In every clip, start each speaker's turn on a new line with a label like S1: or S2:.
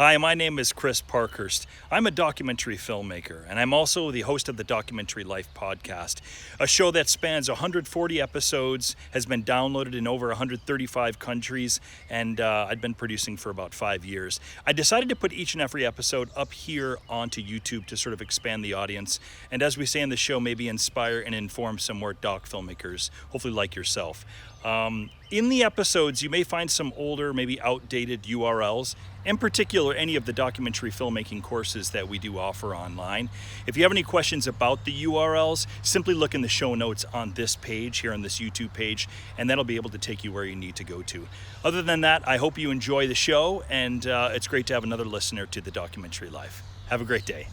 S1: Hi, my name is Chris Parkhurst. I'm a documentary filmmaker, and I'm also the host of the Documentary Life podcast, a show that spans 140 episodes, has been downloaded in over 135 countries, and I've been producing for about 5 years. I decided to put each and every episode up here onto YouTube to sort of expand the audience, and as we say in the show, maybe inspire and inform some more doc filmmakers, hopefully like yourself. In the episodes, you may find some older, maybe outdated URLs, in particular any of the documentary filmmaking courses that we do offer online. If you have any questions about the URLs, simply look in the show notes on this page, here on this YouTube page, and that'll be able to take you where you need to go to. Other than that, I hope you enjoy the show, and it's great to have another listener to the Documentary Life. Have a great day.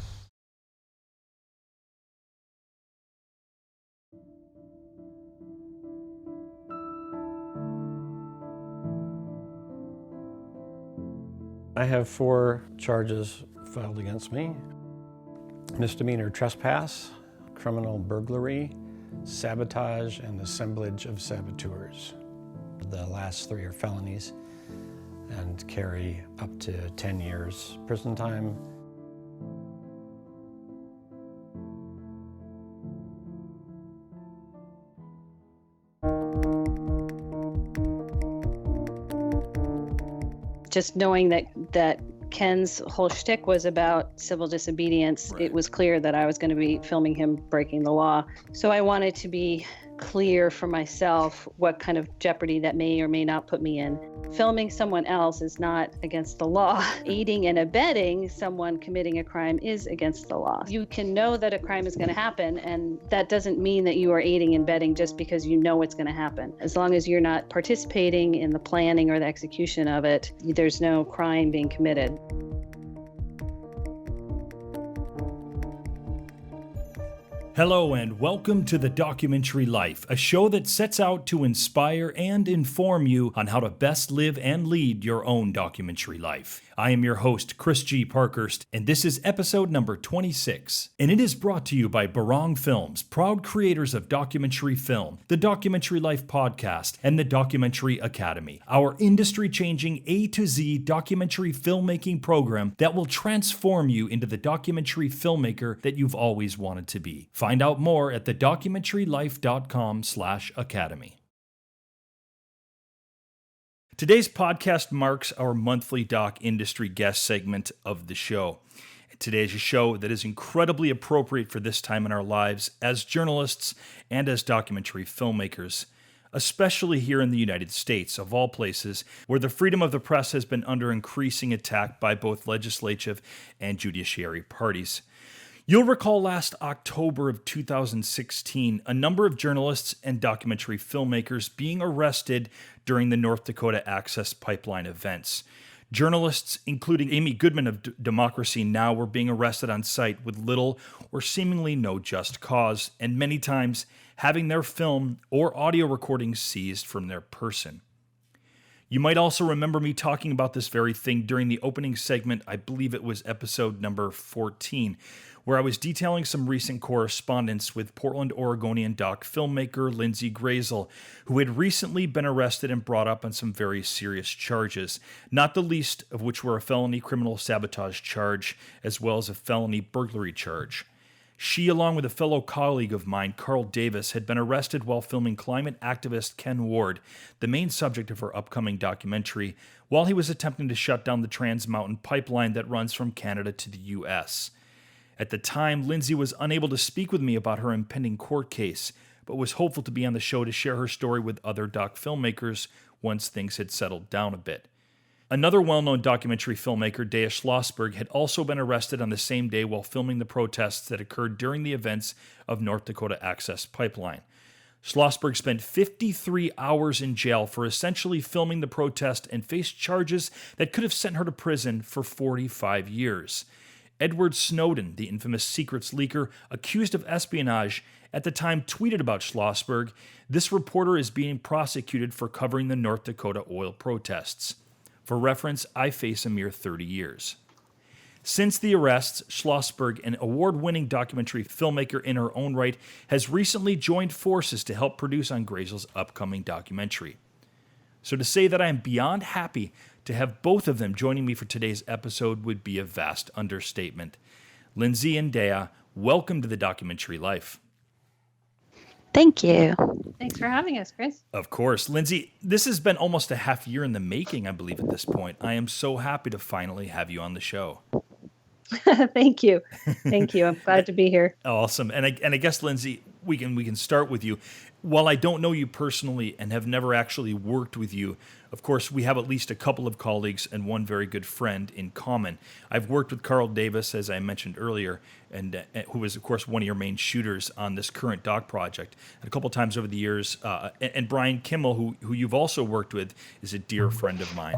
S2: I have 4 charges filed against me: misdemeanor trespass, criminal burglary, sabotage, and assemblage of saboteurs. The last 3 are felonies and carry up to 10 years prison time.
S3: Just knowing that Ken's whole shtick was about civil disobedience,
S1: Right.
S3: It was clear that I was going to be filming him breaking the law. So I wanted to be clear for myself what kind of jeopardy that may or may not put me in. Filming someone else is not against the law. Aiding and abetting someone committing a crime is against the law. You can know that a crime is going to happen, and that doesn't mean that you are aiding and abetting just because you know it's going to happen. As long as you're not participating in the planning or the execution of it, there's no crime being committed.
S1: Hello and welcome to The Documentary Life, a show that sets out to inspire and inform you on how to best live and lead your own documentary life. I am your host, Chris G. Parkhurst, and this is episode number 26. And it is brought to you by Barong Films, proud creators of documentary film, the Documentary Life podcast, and the Documentary Academy, our industry-changing A to Z documentary filmmaking program that will transform you into the documentary filmmaker that you've always wanted to be. Find out more at thedocumentarylife.com/academy. Today's podcast marks our monthly doc industry guest segment of the show. Today is a show that is incredibly appropriate for this time in our lives as journalists and as documentary filmmakers, especially here in the United States, of all places, where the freedom of the press has been under increasing attack by both legislative and judiciary parties. You'll recall last October of 2016, a number of journalists and documentary filmmakers being arrested during the North Dakota Access Pipeline events. Journalists, including Amy Goodman of Democracy Now!, were being arrested on site with little or seemingly no just cause, and many times having their film or audio recordings seized from their person. You might also remember me talking about this very thing during the opening segment, I believe it was episode number 14, where I was detailing some recent correspondence with Portland, Oregonian doc filmmaker Lindsey Grayzel, who had recently been arrested and brought up on some very serious charges, not the least of which were a felony criminal sabotage charge, as well as a felony burglary charge. She, along with a fellow colleague of mine, Carl Davis, had been arrested while filming climate activist Ken Ward, the main subject of her upcoming documentary, while he was attempting to shut down the Trans Mountain pipeline that runs from Canada to the U.S. At the time, Lindsey was unable to speak with me about her impending court case, but was hopeful to be on the show to share her story with other doc filmmakers once things had settled down a bit. Another well-known documentary filmmaker, Deia Schlosberg, had also been arrested on the same day while filming the protests that occurred during the events of North Dakota Access Pipeline. Schlosberg spent 53 hours in jail for essentially filming the protest and faced charges that could have sent her to prison for 45 years. Edward Snowden, the infamous secrets leaker accused of espionage, at the time tweeted about Schlosberg, "This reporter is being prosecuted for covering the North Dakota oil protests. For reference, I face a mere 30 years." Since the arrests, Schlosberg, an award-winning documentary filmmaker in her own right, has recently joined forces to help produce on Grayzel's upcoming documentary. So to say that I am beyond happy to have both of them joining me for today's episode would be a vast understatement. Lindsey and Deia, welcome to the Documentary Life.
S4: Thank you.
S3: Thanks for having us, Chris.
S1: Of course. Lindsey, this has been almost a half year in the making, I believe, at this point. I am so happy to finally have you on the show.
S3: Thank you. Thank you. I'm glad to be here.
S1: Awesome. And I guess, Lindsey, we can start with you. While I don't know you personally and have never actually worked with you, of course, we have at least a couple of colleagues and one very good friend in common. I've worked with Carl Davis, as I mentioned earlier, and who is, of course, one of your main shooters on this current doc project. And a couple times over the years, and Brian Kimmel, who you've also worked with, is a dear friend of mine.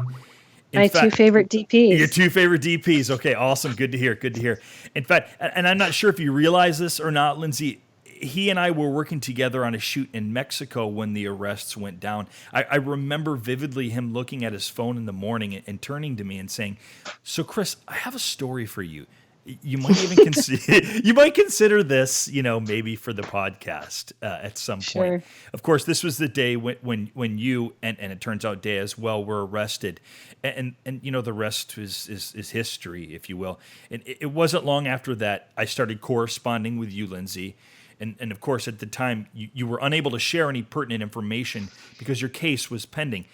S3: My two favorite DPs.
S1: Your two favorite DPs. Okay, awesome. Good to hear. Good to hear. In fact, and I'm not sure if you realize this or not, Lindsey, he and I were working together on a shoot in Mexico when the arrests went down. I remember vividly him looking at his phone in the morning and turning to me and saying, "So, Chris, I have a story for you. You might even consider this, maybe for the podcast at some point." Of course, this was the day when you and it turns out Deia as well were arrested, and the rest is history, if you will. And it wasn't long after that I started corresponding with you, Lindsey. And of course, at the time, you were unable to share any pertinent information because your case was pending.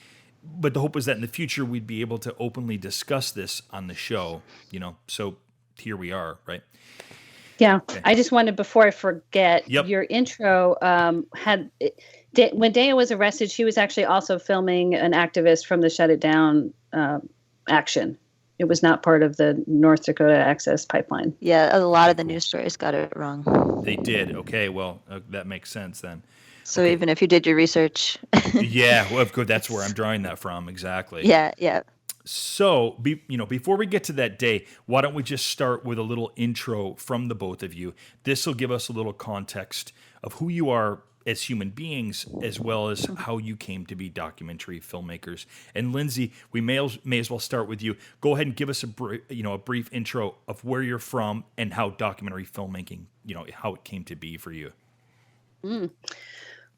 S1: But the hope was that in the future, we'd be able to openly discuss this on the show, So here we are, right?
S3: Yeah.
S1: Okay.
S3: I just wanted, before I forget,
S1: Yep.
S3: Your intro when Deia was arrested, she was actually also filming an activist from the Shut It Down action. It was not part of the North Dakota Access Pipeline.
S4: Yeah, a lot of the news stories got it wrong.
S1: They did. Okay, well, that makes sense then.
S4: So even if you did your research.
S1: Yeah, well, of course, that's where I'm drawing that from, exactly.
S4: Yeah.
S1: So, before we get to that day, why don't we just start with a little intro from the both of you? This will give us a little context of who you are as human beings, as well as how you came to be documentary filmmakers. And Lindsey, we may as well start with you. Go ahead and give us a brief intro of where you're from and how documentary filmmaking, how it came to be for you.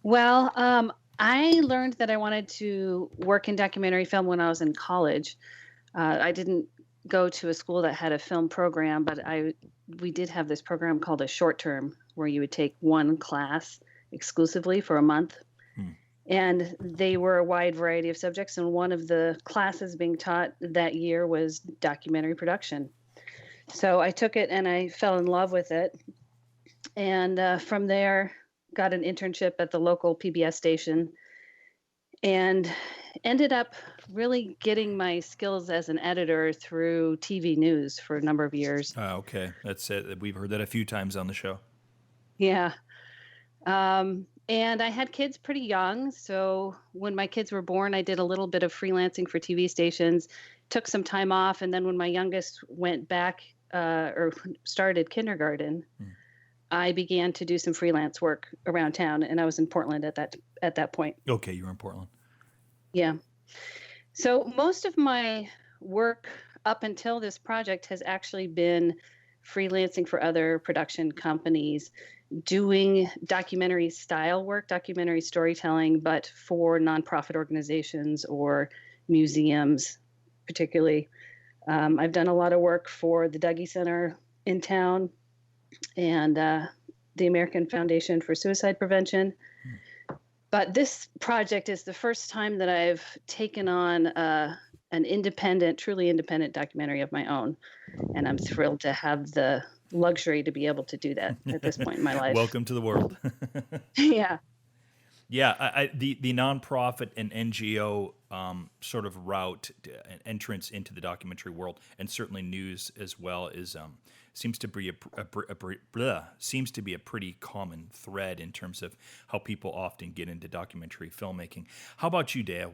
S3: Well, I learned that I wanted to work in documentary film when I was in college. I didn't go to a school that had a film program, but we did have this program called a short term, where you would take one class exclusively for a month. And they were a wide variety of subjects. And one of the classes being taught that year was documentary production. So I took it and I fell in love with it. And from there, got an internship at the local PBS station and ended up really getting my skills as an editor through TV news for a number of years.
S1: Okay, that's it. We've heard that a few times on the show.
S3: Yeah. And I had kids pretty young. So when my kids were born, I did a little bit of freelancing for TV stations, took some time off. And then when my youngest went back or started kindergarten, I began to do some freelance work around town. And I was in Portland at that point.
S1: Okay, you were in Portland.
S3: Yeah. So most of my work up until this project has actually been freelancing for other production companies, doing documentary style work, documentary storytelling, but for nonprofit organizations or museums, particularly. I've done a lot of work for the Dougie Center in town and the American Foundation for Suicide Prevention. But this project is the first time that I've taken on an independent, truly independent documentary of my own. And I'm thrilled to have the luxury to be able to do that at this point in my life.
S1: Welcome to the world.
S3: Yeah.
S1: Yeah, the nonprofit and NGO sort of route and entrance into the documentary world, and certainly news as well, is seems to be a pretty common thread in terms of how people often get into documentary filmmaking. How about you, Deia?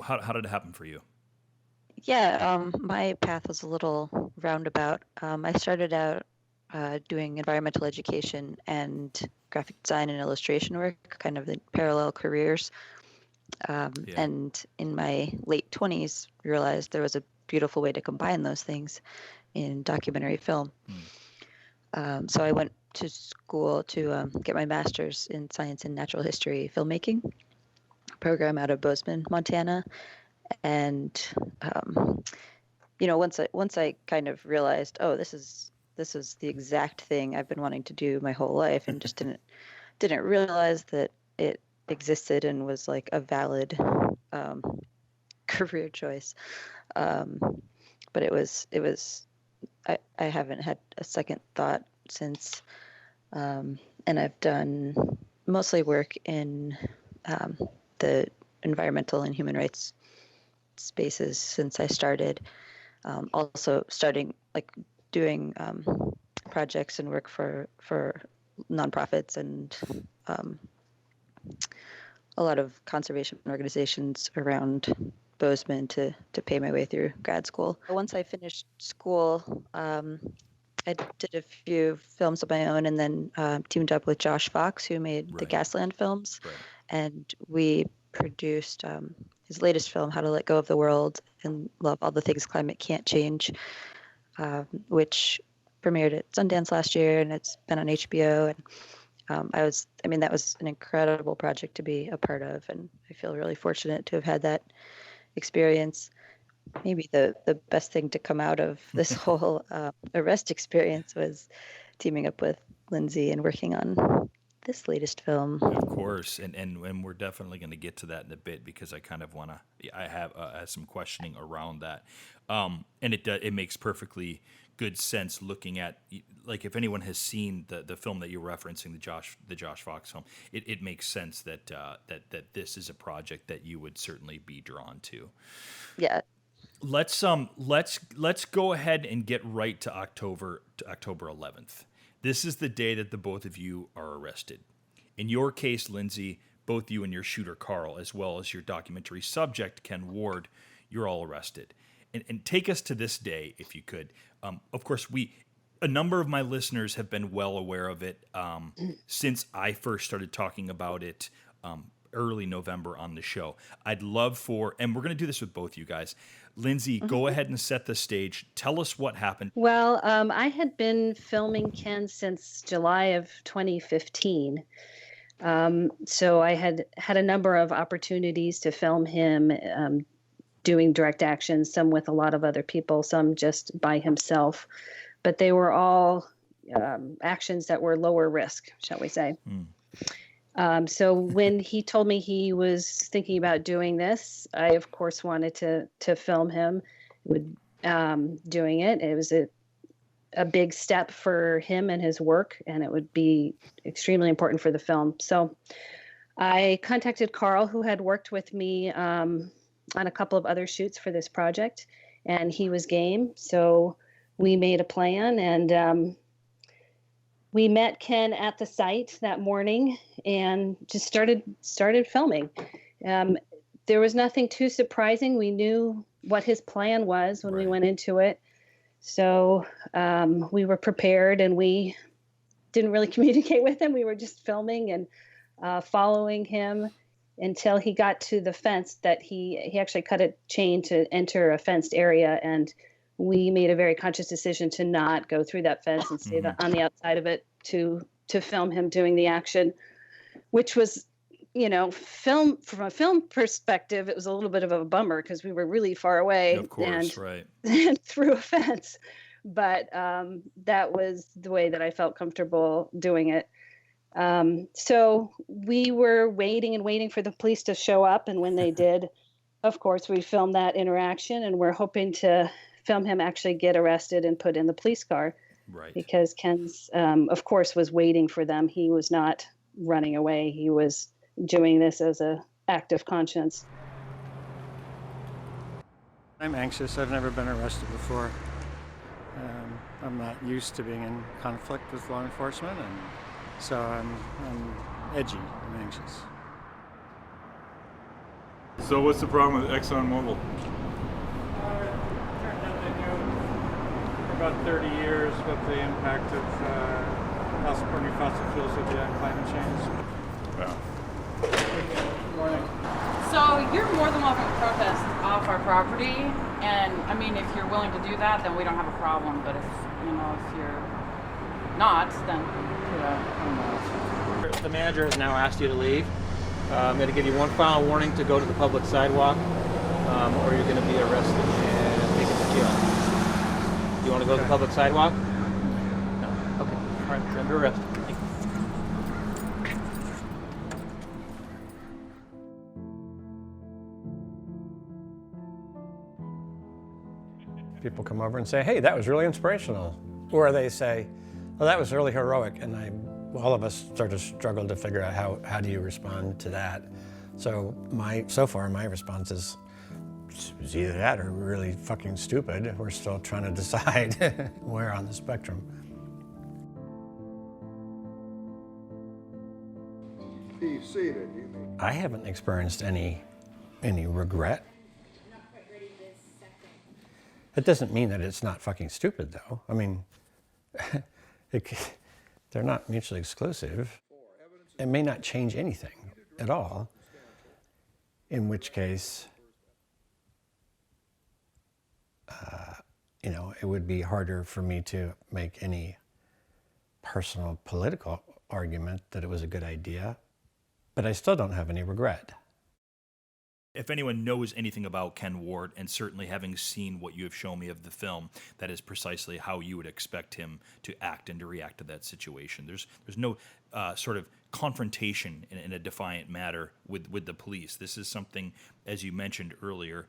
S1: How did it happen for you?
S4: Yeah, my path was a little roundabout. I started out doing environmental education and graphic design and illustration work, kind of the parallel careers. And in my late 20s, realized there was a beautiful way to combine those things in documentary film. So I went to school to get my master's in science and natural history filmmaking program out of Bozeman, Montana. And once I kind of realized, oh, this is the exact thing I've been wanting to do my whole life, and just didn't realize that it existed and was like a valid career choice. But it was I haven't had a second thought since. And I've done mostly work in the environmental and human rights spaces since I started. Also starting doing projects and work for nonprofits and a lot of conservation organizations around Bozeman to pay my way through grad school. Once I finished school, I did a few films of my own, and then teamed up with Josh Fox, who made the Gasland films, and we produced his latest film, How to Let Go of the World and Love All the Things Climate Can't Change, which premiered at Sundance last year, and it's been on HBO. And that was an incredible project to be a part of, and I feel really fortunate to have had that experience. Maybe the best thing to come out of this whole arrest experience was teaming up with Lindsey and working on this latest film.
S1: Of course, and we're definitely going to get to that in a bit, because I kind of want to. I have some questioning around that, and it makes perfectly good sense looking at, like, if anyone has seen the film that you're referencing, the Josh Fox film, it makes sense that this is a project that you would certainly be drawn to.
S4: Yeah.
S1: Let's go ahead and get right to October 11th. This is the day that the both of you are arrested. In your case, Lindsey, both you and your shooter Carl, as well as your documentary subject Ken Ward, you're all arrested. And take us to this day, if you could. Of course, a number of my listeners have been well aware of it since I first started talking about it early November on the show. I'd love and we're going to do this with both you guys. Lindsey, go ahead and set the stage. Tell us what happened.
S3: Well, I had been filming Ken since July of 2015. So I had a number of opportunities to film him doing direct action, some with a lot of other people, some just by himself. But they were all actions that were lower risk, shall we say. So when he told me he was thinking about doing this, I, of course, wanted to film him doing it. It was a big step for him and his work, and it would be extremely important for the film. So I contacted Carl, who had worked with me on a couple of other shoots for this project, and he was game. So we made a plan, and we met Ken at the site that morning and just started filming. There was nothing too surprising. We knew what his plan was when we went into it. So we were prepared, and we didn't really communicate with him. We were just filming and following him until he got to the fence that he actually cut a chain to enter a fenced area, and we made a very conscious decision to not go through that fence and stay on the outside of it to film him doing the action, which was, from a film perspective, it was a little bit of a bummer because we were really far away,
S1: of course,
S3: and through a fence. But that was the way that I felt comfortable doing it. So we were waiting for the police to show up, and when they did, of course, we filmed that interaction, and we're hoping to film him actually get arrested and put in the police car.
S1: Right.
S3: Because Ken's, of course, was waiting for them. He was not running away. He was doing this as an act of conscience.
S2: I'm anxious. I've never been arrested before. I'm not used to being in conflict with law enforcement, and so I'm edgy. I'm anxious.
S5: So what's the problem with ExxonMobil?
S6: About 30 years what the impact of burning fossil fuels would be on climate change.
S5: Yeah.
S6: Good morning.
S7: So you're more than welcome to protest off our property, and I mean, if you're willing to do that, then we don't have a problem. But if you're not, then
S6: Yeah, I'm not. The manager has now asked you to leave. I'm going to give you one final warning to go to the public sidewalk.
S8: or you're going to be arrested and taken to jail. Do you want to go to the public sidewalk? No. Okay. All right. You're under arrest. Thank you.
S2: People come over and say, hey, that was really inspirational. Or they say, well, that was really heroic. And all of us sort of struggle to figure out how do you respond to that. So far my response is, it's either that or really fucking stupid. We're still trying to decide where on the spectrum.
S9: Be seated.
S2: I haven't experienced any regret. That doesn't mean that it's not fucking stupid, though. I mean, they're not mutually exclusive. It may not change anything at all, in which case, it would be harder for me to make any personal political argument that it was a good idea, but I still don't have any regret.
S1: If anyone knows anything about Ken Ward, and certainly having seen what you have shown me of the film, that is precisely how you would expect him to act and to react to that situation. There's no sort of confrontation in a defiant manner with the police. This is something, as you mentioned earlier,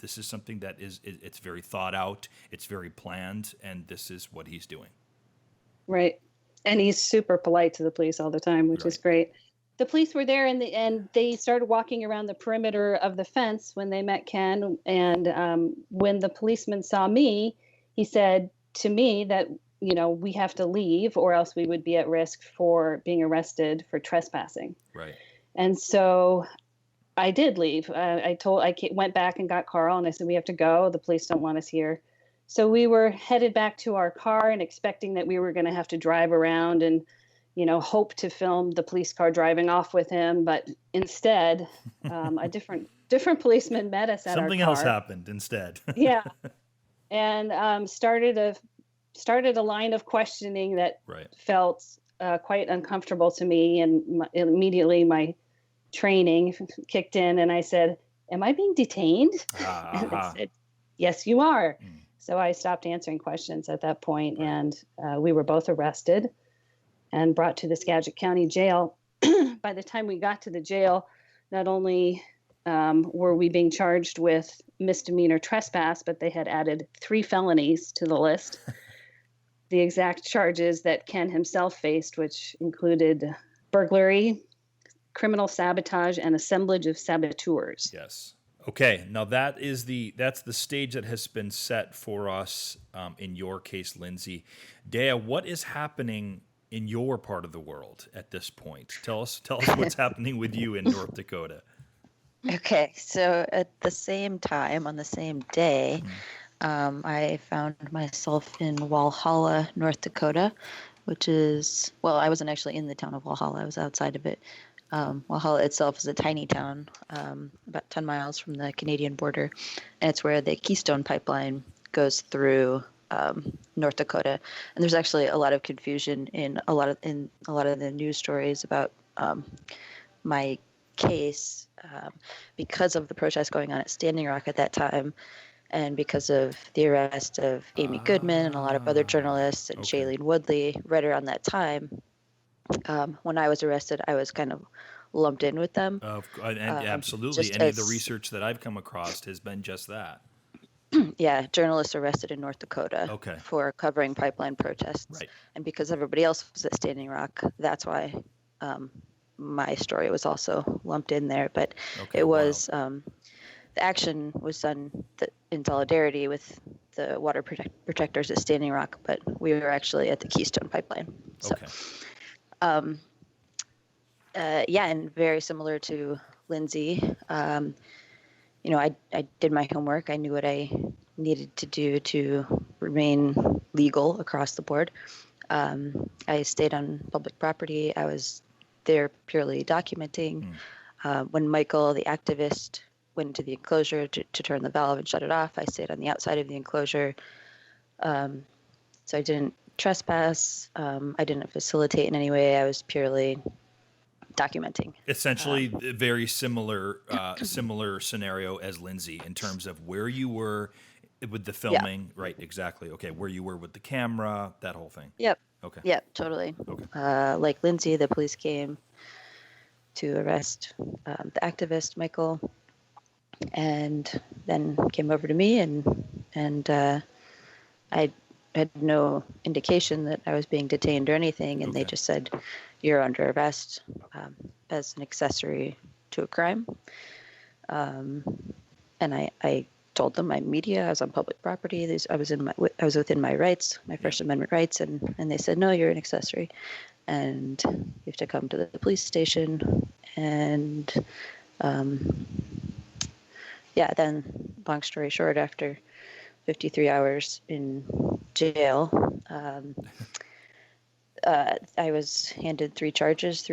S1: this is something that it's very thought out, it's very planned, and this is what he's doing.
S3: Right. And he's super polite to the police all the time, which is great. The police were there and they started walking around the perimeter of the fence when they met Ken. And when the policeman saw me, he said to me that, we have to leave or else we would be at risk for being arrested for trespassing.
S1: Right.
S3: And so I did leave. I went back and got Carl and I said, we have to go. The police don't want us here. So we were headed back to our car and expecting that we were going to have to drive around and hope to film the police car driving off with him, but instead, a different policeman met us at
S1: Something
S3: our car.
S1: else happened instead.
S3: Yeah, and started a line of questioning that felt quite uncomfortable to me, and immediately my training kicked in, and I said, "Am I being detained?" And they said, "Yes, you are." So I stopped answering questions at that point, and we were both arrested and brought to the Skagit County Jail. By the time we got to the jail, not only were we being charged with misdemeanor trespass, but they had added 3 felonies to the list. The exact charges that Ken himself faced, which included burglary, criminal sabotage, and assemblage of saboteurs.
S1: Yes. Okay. Now that's the stage that has been set for us in your case, Lindsey. Deia, what is happening in your part of the world at this point? Tell us what's happening with you in North Dakota.
S4: Okay, so at the same time, on the same day, I found myself in Walhalla, North Dakota, which is, well, I wasn't actually in the town of Walhalla, I was outside of it. Walhalla itself is a tiny town, about 10 miles from the Canadian border, and it's where the Keystone Pipeline goes through North Dakota. And there's actually a lot of confusion in a lot of the news stories about my case because of the protests going on at Standing Rock at that time, and because of the arrest of Amy Goodman and a lot of other journalists and Shailene Woodley right around that time. When I was arrested, I was kind of lumped in with them.
S1: Absolutely. Any of the research that I've come across has been just that.
S4: Yeah, journalists arrested in North Dakota for covering pipeline protests. Right. And because everybody else was at Standing Rock, that's why my story was also lumped in there. But it was, the action was done in solidarity with the water protectors at Standing Rock, but we were actually at the Keystone Pipeline. So, and very similar to Lindsey, I did my homework. I knew what I needed to do to remain legal across the board. I stayed on public property. I was there purely documenting. When Michael, the activist, went into the enclosure to turn the valve and shut it off, I stayed on the outside of the enclosure. So I didn't trespass. I didn't facilitate in any way. I was purely documenting.
S1: Essentially, very similar similar scenario as Lindsey in terms of where you were with the filming. Right, exactly. Okay, where you were with the camera, that whole thing.
S4: Yep.
S1: Okay.
S4: Yep, totally.
S1: Okay.
S4: Like Lindsey, the police came to arrest the activist Michael, and then came over to me, and I had no indication that I was being detained or anything, and they
S1: Okay.
S4: just said, "You're under arrest as an accessory to a crime." And I told them I'm media. I was on public property. I was within my rights, my First Amendment rights, and they said, "No, you're an accessory, and you have to come to the police station." And then long story short, after 53 hours in jail, I was handed 3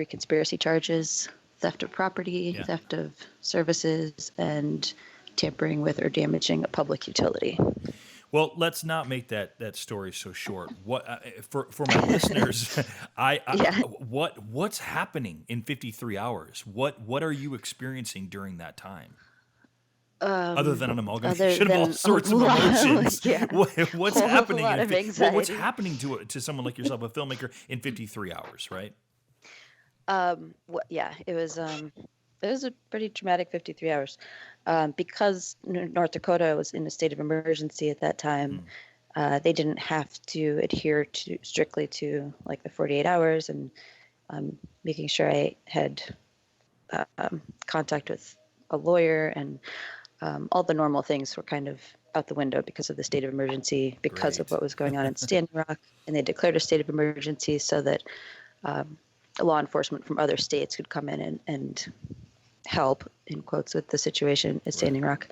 S4: conspiracy charges: theft of property, theft of services, and tampering with or damaging a public utility.
S1: Well, let's not make that story so short. What for my listeners? What's happening in 53 hours? What are you experiencing during that time? Other than an amalgamation of all sorts of emotions, what's happening? What's happening to someone like yourself, a filmmaker, in 53 hours, right?
S4: It was a pretty traumatic 53 hours, because North Dakota was in a state of emergency at that time. They didn't have to adhere strictly to like the 48 hours, and making sure I had contact with a lawyer, and all the normal things were kind of out the window because of the state of emergency, because of what was going on in Standing Rock. And they declared a state of emergency so that law enforcement from other states could come in and help, in quotes, with the situation at Standing Rock.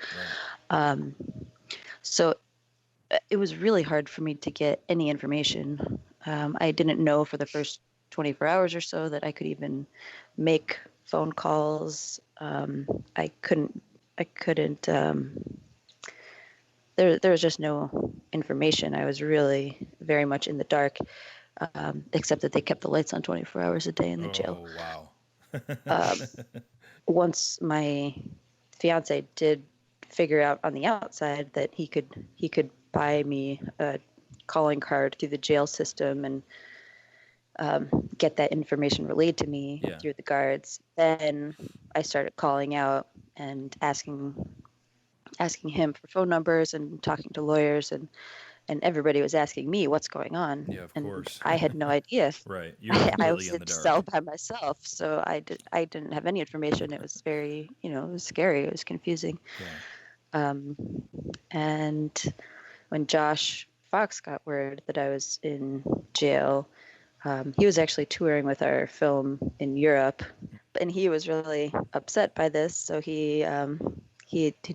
S4: So it was really hard for me to get any information. I didn't know for the first 24 hours or so that I could even make phone calls. I couldn't. There was just no information. I was really very much in the dark, except that they kept the lights on 24 hours a day in the jail.
S1: Oh, wow.
S4: Once my fiance did figure out on the outside that he could buy me a calling card through the jail system and get that information relayed to me through the guards, then I started calling out and asking him for phone numbers and talking to lawyers, and everybody was asking me what's going on.
S1: Yeah, of course.
S4: I had no idea.
S1: Right. You're completely
S4: I was
S1: in
S4: in
S1: the
S4: the
S1: dark.
S4: cell by myself, so I didn't have any information. It was very, it was scary. It was confusing.
S1: Yeah.
S4: And when Josh Fox got word that I was in jail, he was actually touring with our film in Europe, and he was really upset by this. So he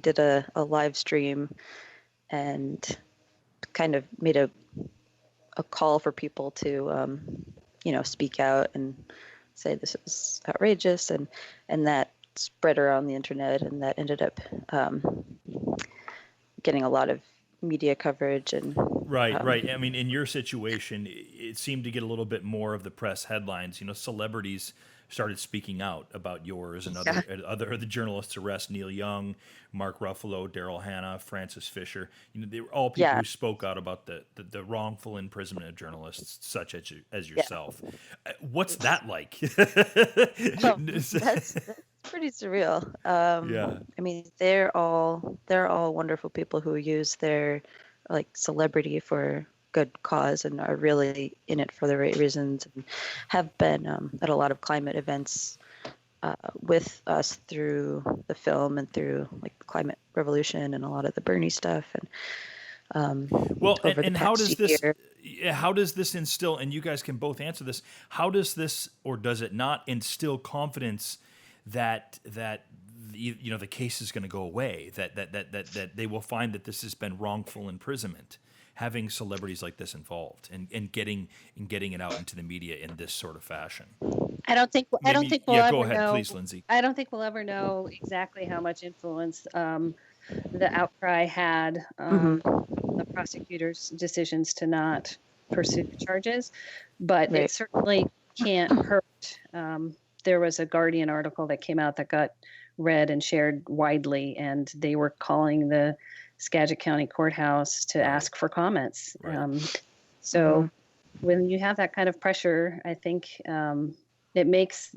S4: did a live stream and kind of made a call for people to speak out and say this is outrageous, and that spread around the internet, and that ended up getting a lot of media coverage. And
S1: Right. I mean, in your situation, it seemed to get a little bit more of the press headlines. Celebrities started speaking out about yours and other the journalists' arrest. Neil Young, Mark Ruffalo, Daryl Hannah, Francis Fisher. They were all people who spoke out about the wrongful imprisonment of journalists such as yourself. What's that like?
S4: That's pretty surreal. I mean, they're all wonderful people who use their celebrity for good cause and are really in it for the right reasons, and have been at a lot of climate events with us through the film and through climate revolution and a lot of the Bernie stuff. And
S1: how does this instill, and you guys can both answer this, how does this, or does it not, instill confidence that the case is going to go away, that they will find that this has been wrongful imprisonment, having celebrities like this involved and getting it out into the media in this sort of fashion?
S3: I don't think we'll ever
S1: go ahead,
S3: know.
S1: Please, Lindsey.
S3: I don't think we'll ever know exactly how much influence the outcry had the prosecutors' decisions to not pursue the charges, but it certainly can't hurt there was a Guardian article that came out that got read and shared widely, and they were calling the Skagit County Courthouse to ask for comments. So when you have that kind of pressure, I think it makes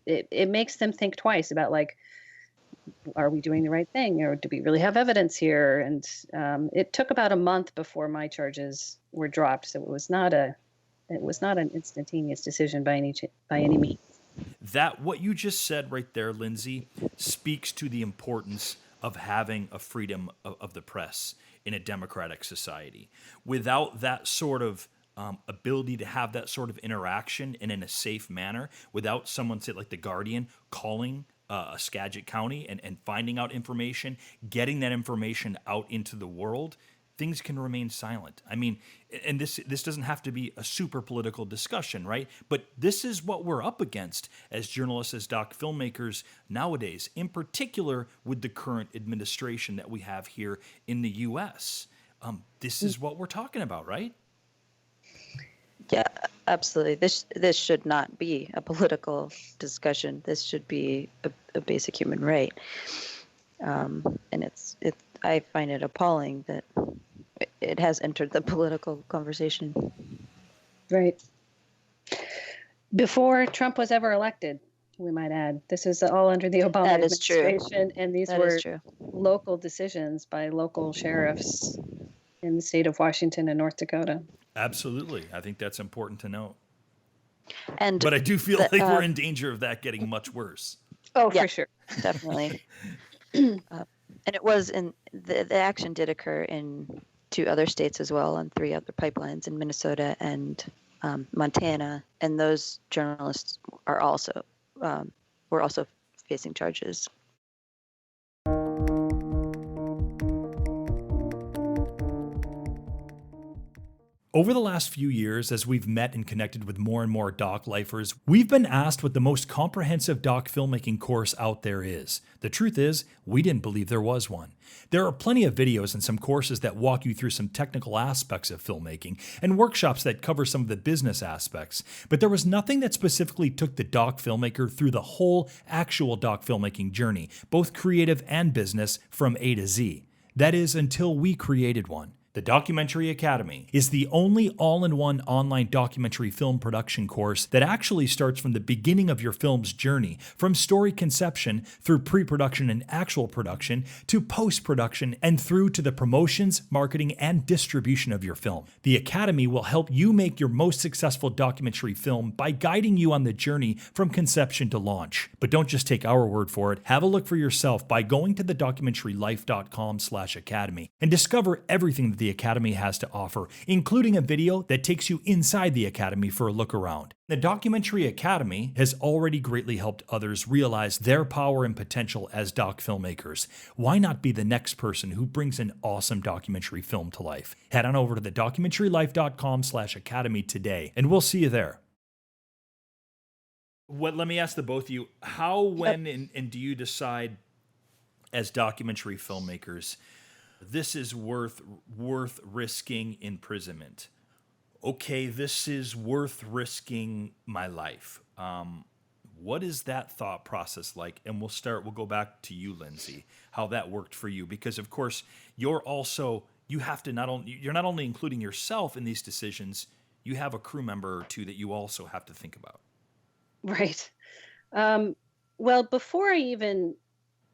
S3: them think twice about, like, are we doing the right thing, or do we really have evidence here? And it took about a month before my charges were dropped. So it was not an instantaneous decision by any means.
S1: That, what you just said right there, Lindsey, speaks to the importance of having a freedom of the press in a democratic society. Without that sort of ability to have that sort of interaction and in a safe manner, without someone, say like the Guardian, calling Skagit County and finding out information, getting that information out into the world, things can remain silent. I mean, and this doesn't have to be a super political discussion, right? But this is what we're up against as journalists, as doc filmmakers nowadays, in particular with the current administration that we have here in the U.S. This is what we're talking about, right?
S4: Yeah, absolutely. This should not be a political discussion. This should be a basic human right. And I find it appalling that it has entered the political conversation.
S3: Right. Before Trump was ever elected, we might add. This is all under the Obama administration, and these were local decisions by local sheriffs in the state of Washington and North Dakota.
S1: Absolutely. I think that's important to note.
S4: But
S1: I do feel like we're in danger of that getting much worse.
S3: Oh, yeah, for sure.
S4: Definitely. And it was the action did occur in 2 other states as well, on 3 other pipelines in Minnesota and Montana. And those journalists are also were also facing charges.
S1: Over the last few years, as we've met and connected with more and more doc lifers, we've been asked what the most comprehensive doc filmmaking course out there is. The truth is, we didn't believe there was one. There are plenty of videos and some courses that walk you through some technical aspects of filmmaking and workshops that cover some of the business aspects, but there was nothing that specifically took the doc filmmaker through the whole actual doc filmmaking journey, both creative and business, from A to Z. That is, until we created one. The Documentary Academy is the only all-in-one online documentary film production course that actually starts from the beginning of your film's journey, from story conception through pre-production and actual production to post-production and through to the promotions, marketing, and distribution of your film. The Academy will help you make your most successful documentary film by guiding you on the journey from conception to launch. But don't just take our word for it. Have a look for yourself by going to thedocumentarylife.com/academy and discover everything that the Academy has to offer, including a video that takes you inside the Academy for a look around. The Documentary Academy has already greatly helped others realize their power and potential as doc filmmakers. Why not be the next person who brings an awesome documentary film to life? Head on over to thedocumentarylife.com/academy today, and we'll see you there. Let me ask the both of you, how, when, and do you decide as documentary filmmakers this is worth risking imprisonment? Okay, this is worth risking my life. What is that thought process like? And we'll go back to you, Lindsey, how that worked for you, because of course you're not only including yourself in these decisions, you have a crew member or two that you also have to think about.
S3: Right. Well, before I even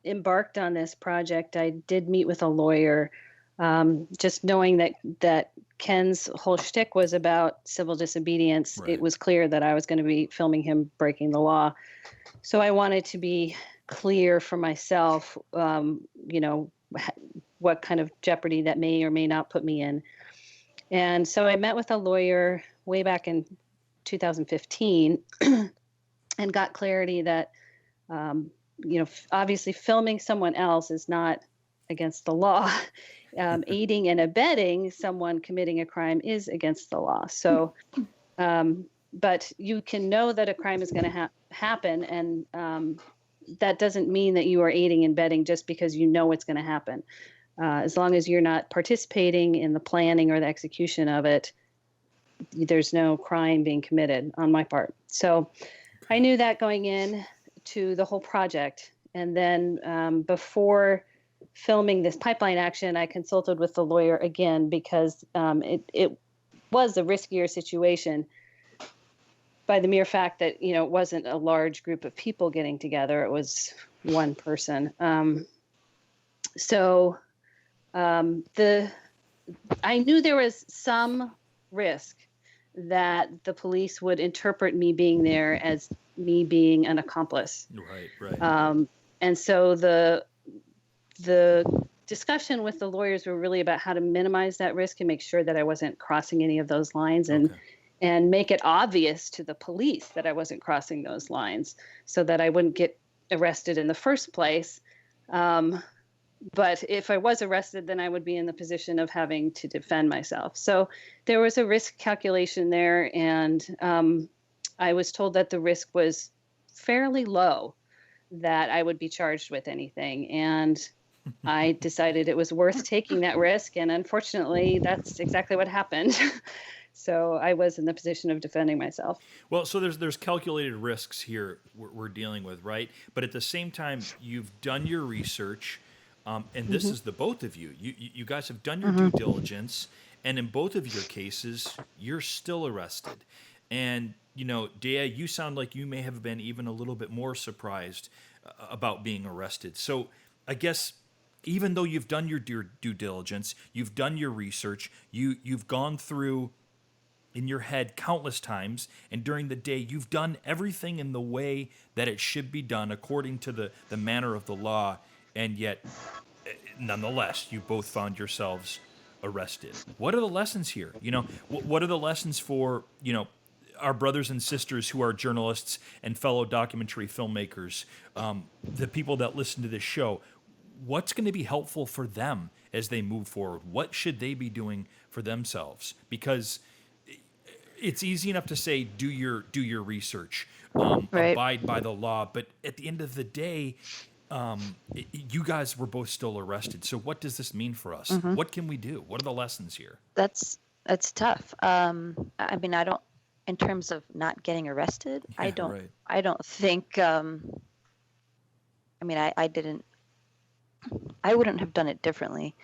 S3: embarked on this project, I did meet with a lawyer, just knowing that Ken's whole shtick was about civil disobedience. Right. It was clear that I was going to be filming him breaking the law. So I wanted to be clear for myself, what kind of jeopardy that may or may not put me in. And so I met with a lawyer way back in 2015 and got clarity that, obviously filming someone else is not against the law. Aiding and abetting someone committing a crime is against the law. So, but you can know that a crime is going to happen, and that doesn't mean that you are aiding and abetting just because you know it's going to happen. As long as you're not participating in the planning or the execution of it, there's no crime being committed on my part. So I knew that going in to the whole project. And then before filming this pipeline action, I consulted with the lawyer again because it was a riskier situation by the mere fact that, it wasn't a large group of people getting together. It was one person. I knew there was some risk that the police would interpret me being there as me being an accomplice.
S1: Right.
S3: And so the discussion with the lawyers were really about how to minimize that risk and make sure that I wasn't crossing any of those lines and make it obvious to the police that I wasn't crossing those lines so that I wouldn't get arrested in the first place. But if I was arrested, then I would be in the position of having to defend myself. So there was a risk calculation there, and I was told that the risk was fairly low that I would be charged with anything. And I decided it was worth taking that risk. And unfortunately, that's exactly what happened. So I was in the position of defending myself.
S1: Well, so there's calculated risks here we're dealing with, right? But at the same time, you've done your research, and this is the both of you. You guys have done your due diligence, and in both of your cases, you're still arrested. And, Deia, you sound like you may have been even a little bit more surprised about being arrested. So I guess even though you've done your due diligence, you've done your research, you've gone through in your head countless times, and during the day, you've done everything in the way that it should be done according to the manner of the law, and yet, nonetheless, you both found yourselves arrested. What are the lessons here? What are the lessons for, our brothers and sisters who are journalists and fellow documentary filmmakers, the people that listen to this show? What's going to be helpful for them as they move forward? What should they be doing for themselves? Because it's easy enough to say, do your research, abide by the law. But at the end of the day, you guys were both still arrested. So what does this mean for us? What can we do? What are the lessons here?
S4: That's tough. I mean, I don't, in terms of not getting arrested, I don't think, I mean, I wouldn't have done it differently.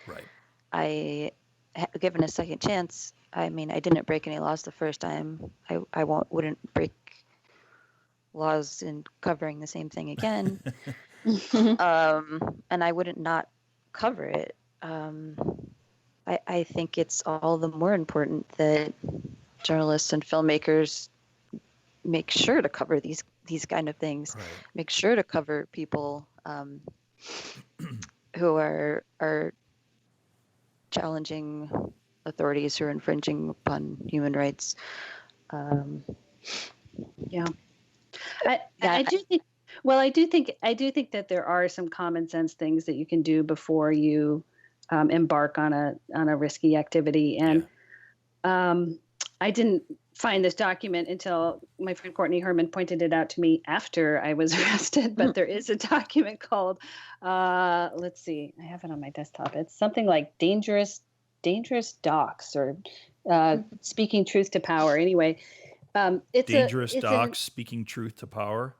S1: Right.
S4: Given a second chance, I mean, I didn't break any laws the first time. I wouldn't break laws in covering the same thing again. And I wouldn't not cover it. I think it's all the more important that journalists and filmmakers make sure to cover these kind of things.
S1: Right.
S4: Make sure to cover people who are challenging authorities who are infringing upon human rights.
S3: Yeah. I do think. Well, I do think that there are some common sense things that you can do before you embark on a risky activity. And I didn't find this document until my friend Courtney Herman pointed it out to me after I was arrested. But there is a document called, let's see, I have it on my desktop. It's something like dangerous docs or speaking truth to power. Anyway, it's
S1: dangerous docs speaking truth to power.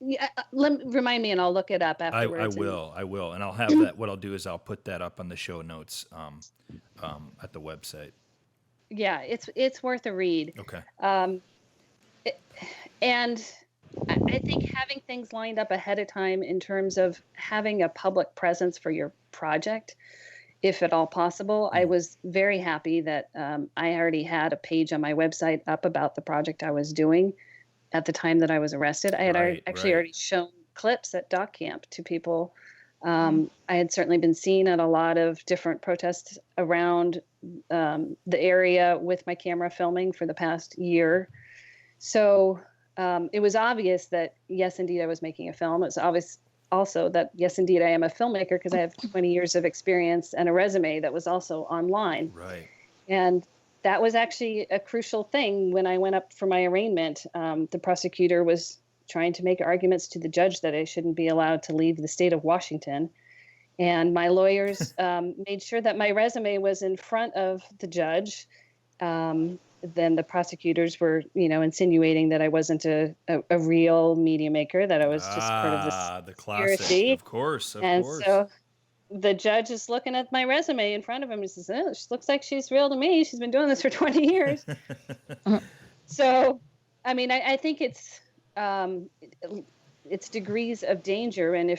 S3: Yeah, remind me, and I'll look it up afterwards.
S1: I will, and I'll have that. What I'll do is I'll put that up on the show notes at the website.
S3: Yeah, it's worth a read.
S1: Okay.
S3: And I think having things lined up ahead of time in terms of having a public presence for your project, if at all possible, I was very happy that I already had a page on my website up about the project I was doing at the time that I was arrested. I had already shown clips at Doc Camp to people. I had certainly been seen at a lot of different protests around the area with my camera filming for the past year. So it was obvious that, yes, indeed, I was making a film. It was obvious also that, yes, indeed, I am a filmmaker because I have 20 years of experience and a resume that was also online.
S1: Right.
S3: And that was actually a crucial thing when I went up for my arraignment. The prosecutor was trying to make arguments to the judge that I shouldn't be allowed to leave the state of Washington. And my lawyers made sure that my resume was in front of the judge. then the prosecutors were, insinuating that I wasn't a real media maker, that I was just part of this
S1: the classic,
S3: conspiracy.
S1: of course.
S3: So the judge is looking at my resume in front of him and says, "Oh, she looks like she's real to me. She's been doing this for 20 years." So, I mean, I think it's degrees of danger. And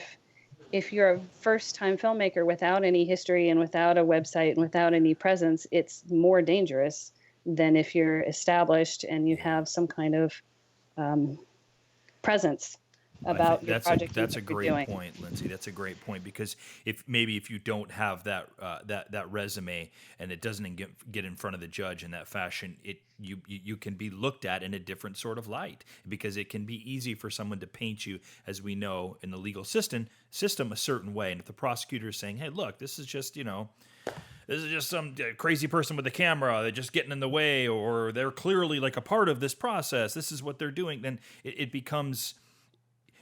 S3: if you're a first-time filmmaker without any history and without a website and without any presence, it's more dangerous than if you're established and you have some kind of presence about your project.
S1: That's a great point, Lindsey. That's a great point, because if you don't have that resume and it doesn't get in front of the judge in that fashion, you can be looked at in a different sort of light, because it can be easy for someone to paint you, as we know in the legal system a certain way. And if the prosecutor is saying, "Hey, look, this is just some crazy person with a camera, they're just getting in the way, or they're clearly like a part of this process, this is what they're doing," then it becomes,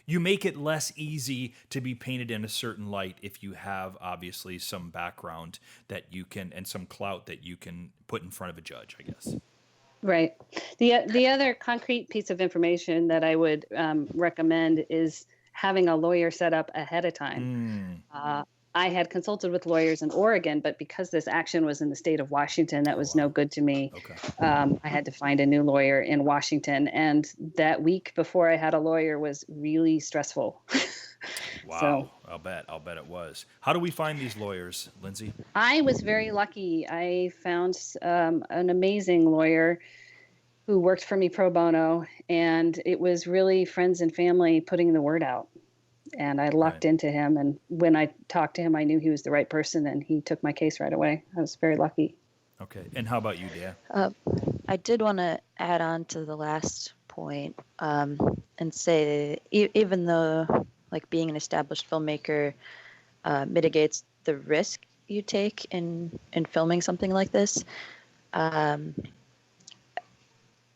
S1: you make it less easy to be painted in a certain light if you have obviously some background that you can, and some clout that you can put in front of a judge, I guess.
S3: Right. The other concrete piece of information that I would recommend is having a lawyer set up ahead of time. I had consulted with lawyers in Oregon, but because this action was in the state of Washington, that was no good to me.
S1: Okay.
S3: I had to find a new lawyer in Washington, and that week before I had a lawyer was really stressful.
S1: Wow.
S3: So,
S1: I'll bet it was. How do we find these lawyers, Lindsey?
S3: I was very lucky. I found an amazing lawyer who worked for me pro bono, and it was really friends and family putting the word out. And I lucked into him, and when I talked to him, I knew he was the right person, and he took my case right away. I was very lucky.
S1: Okay. And how about you, Deia?
S4: I did want to add on to the last point and say that even though like being an established filmmaker mitigates the risk you take in filming something like this,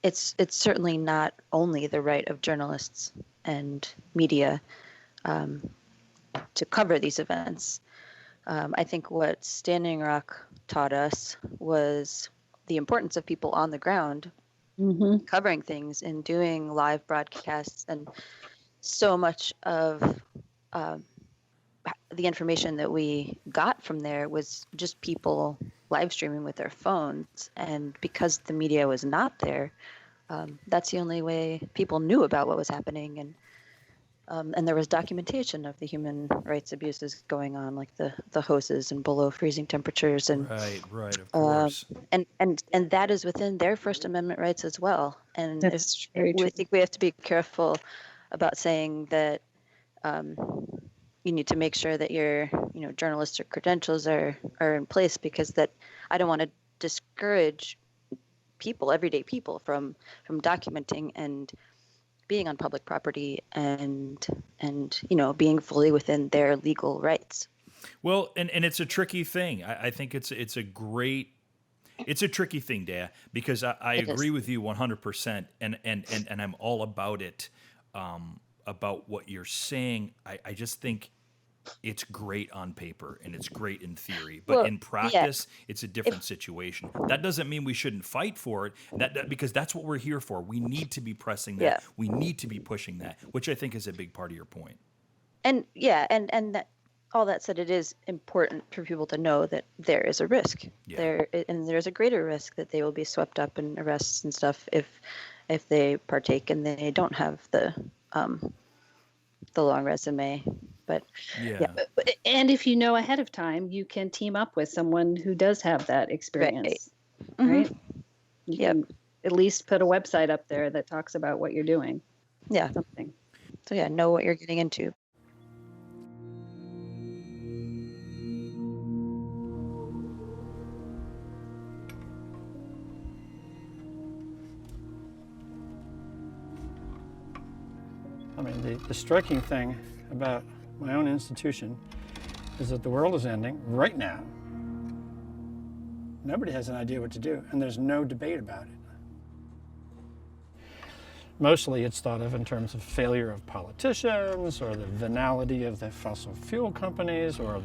S4: it's certainly not only the right of journalists and media to cover these events. I think what Standing Rock taught us was the importance of people on the ground covering things and doing live broadcasts. And so much of the information that we got from there was just people live streaming with their phones. And because the media was not there, that's the only way people knew about what was happening. And there was documentation of the human rights abuses going on, like the hoses and below freezing temperatures, and
S1: right, of course.
S4: And that is within their First Amendment rights as well. And
S3: That's very true.
S4: I think we have to be careful about saying that you need to make sure that your journalistic credentials are in place, because that I don't want to discourage people, everyday people, from documenting and being on public property and being fully within their legal rights.
S1: Well, and it's a tricky thing. I think it's a tricky thing, Deia, because I agree with you 100%, and I'm all about it, about what you're saying. I just think it's great on paper and it's great in theory, but in practice, it's a different situation. That doesn't mean we shouldn't fight for it, because that's what we're here for. We need to be pressing that. Yeah. We need to be pushing that, which I think is a big part of your point.
S4: And that, all that said, it is important for people to know that there is a risk. Yeah. There's a greater risk that they will be swept up in arrests and stuff if they partake and they don't have the long resume. But
S3: and if you know ahead of time, you can team up with someone who does have that experience, right? You can at least put a website up there that talks about what you're doing.
S4: Yeah.
S3: Something.
S4: So know what you're getting into.
S2: I mean, the striking thing about my own institution is that the world is ending right now. Nobody has an idea what to do, and there's no debate about it. Mostly it's thought of in terms of failure of politicians, or the venality of the fossil fuel companies, or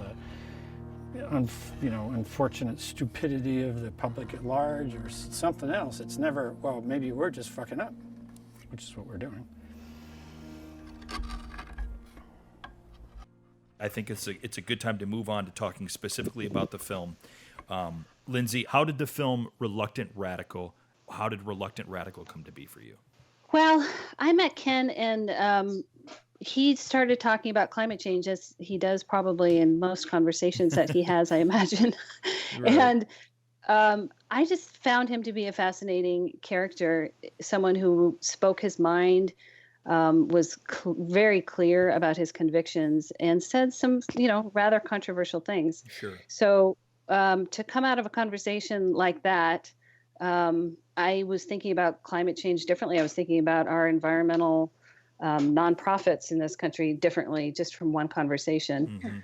S2: unfortunate stupidity of the public at large or something else. It's never, well, maybe we're just fucking up, which is what we're doing.
S1: I think it's a good time to move on to talking specifically about the film. Lindsey, how did the film Reluctant Radical come to be for you?
S3: Well, I met Ken, and he started talking about climate change, as he does probably in most conversations that he has, I imagine.
S1: Right.
S3: And I just found him to be a fascinating character, someone who spoke his mind, was very clear about his convictions, and said some, rather controversial things.
S1: Sure.
S3: So to come out of a conversation like that, I was thinking about climate change differently. I was thinking about our environmental nonprofits in this country differently, just from one conversation.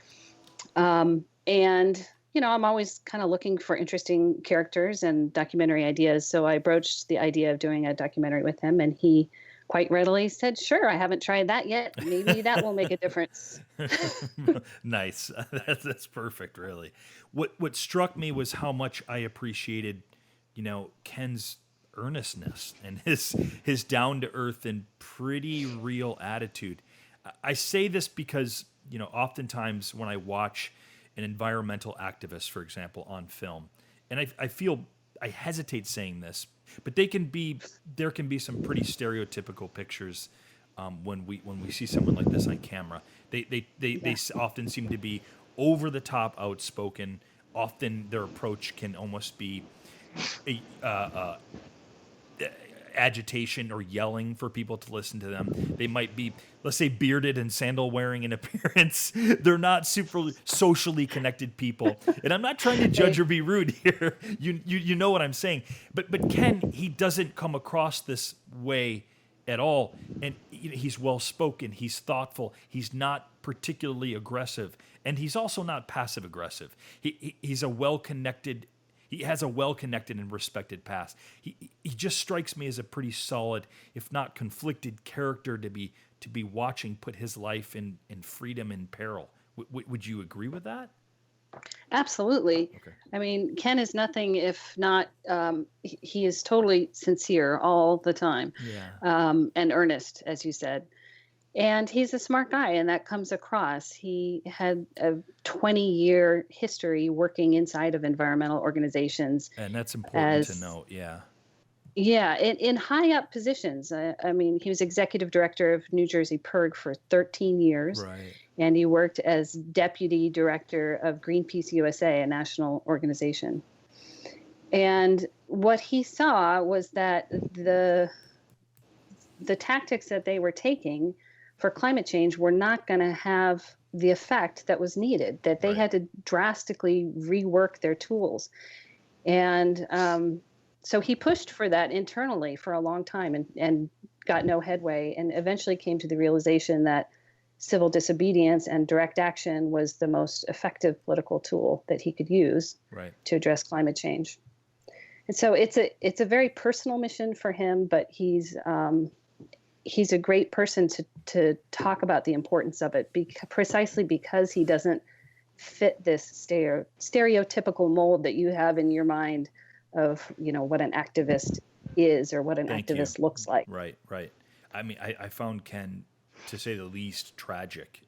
S1: Mm-hmm.
S3: And, I'm always kind of looking for interesting characters and documentary ideas. So I broached the idea of doing a documentary with him, and he quite readily said, sure, I haven't tried that yet. Maybe that will make a difference.
S1: Nice. That's perfect, really. What struck me was how much I appreciated, Ken's earnestness and his down-to-earth and pretty real attitude. I say this because, oftentimes when I watch an environmental activist, for example, on film, and I hesitate saying this, but there can be some pretty stereotypical pictures when we see someone like this on camera. They often seem to be over the top outspoken. Often their approach can almost be agitation or yelling for people to listen to them. They might be, let's say, bearded and sandal wearing in appearance. They're not super socially connected people. And I'm not trying to judge or be rude here. You know what I'm saying. But Ken, he doesn't come across this way at all. And he's well spoken. He's thoughtful. He's not particularly aggressive. And he's also not passive aggressive. He's a well-connected. He has a well-connected and respected past. He just strikes me as a pretty solid, if not conflicted, character to be watching put his life in freedom in peril. Would you agree with that?
S3: Absolutely.
S1: Okay.
S3: I mean, Ken is nothing if not, he is totally sincere all the time.
S1: Yeah.
S3: And earnest, as you said. And he's a smart guy, and that comes across. He had a 20-year history working inside of environmental organizations.
S1: And that's important to note, yeah.
S3: Yeah, in high up positions. I mean, he was executive director of New Jersey PIRG for 13 years.
S1: Right.
S3: And he worked as deputy director of Greenpeace USA, a national organization. And what he saw was that the tactics that they were taking for climate change were not going to have the effect that was needed, that they had to drastically rework their tools. And so he pushed for that internally for a long time and got no headway, and eventually came to the realization that civil disobedience and direct action was the most effective political tool that he could use to address climate change. And so it's a very personal mission for him, but he's a great person to talk about the importance of it, precisely because he doesn't fit this stereotypical mold that you have in your mind of, what an activist is or what an activist looks like.
S1: Right. I mean, I found Ken, to say the least, tragic.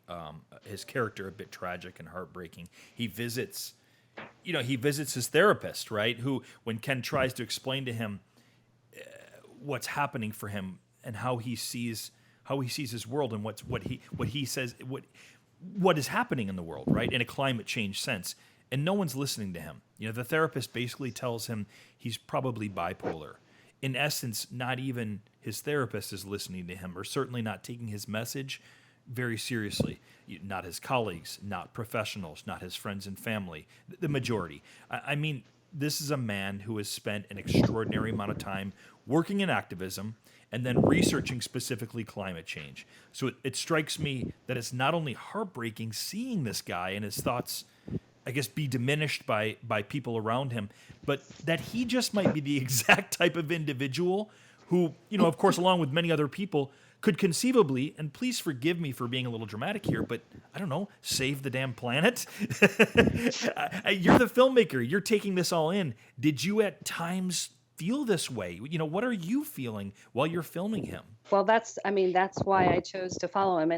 S1: His character a bit tragic and heartbreaking. He visits his therapist, right? Who, when Ken tries to explain to him what's happening for him and how he sees his world and what he says what is happening in the world, right? In a climate change sense. And no one's listening to him. The therapist basically tells him he's probably bipolar. In essence, not even his therapist is listening to him, or certainly not taking his message very seriously. Not his colleagues, not professionals, not his friends and family, the majority. I mean, this is a man who has spent an extraordinary amount of time working in activism and then researching specifically climate change. So it strikes me that it's not only heartbreaking seeing this guy and his thoughts, I guess, be diminished by people around him, but that he just might be the exact type of individual who, of course, along with many other people, could conceivably, and please forgive me for being a little dramatic here, but I don't know, save the damn planet? You're the filmmaker. You're taking this all in. Did you at times feel this way? What are you feeling while you're filming him?
S3: Well, that's why I chose to follow him.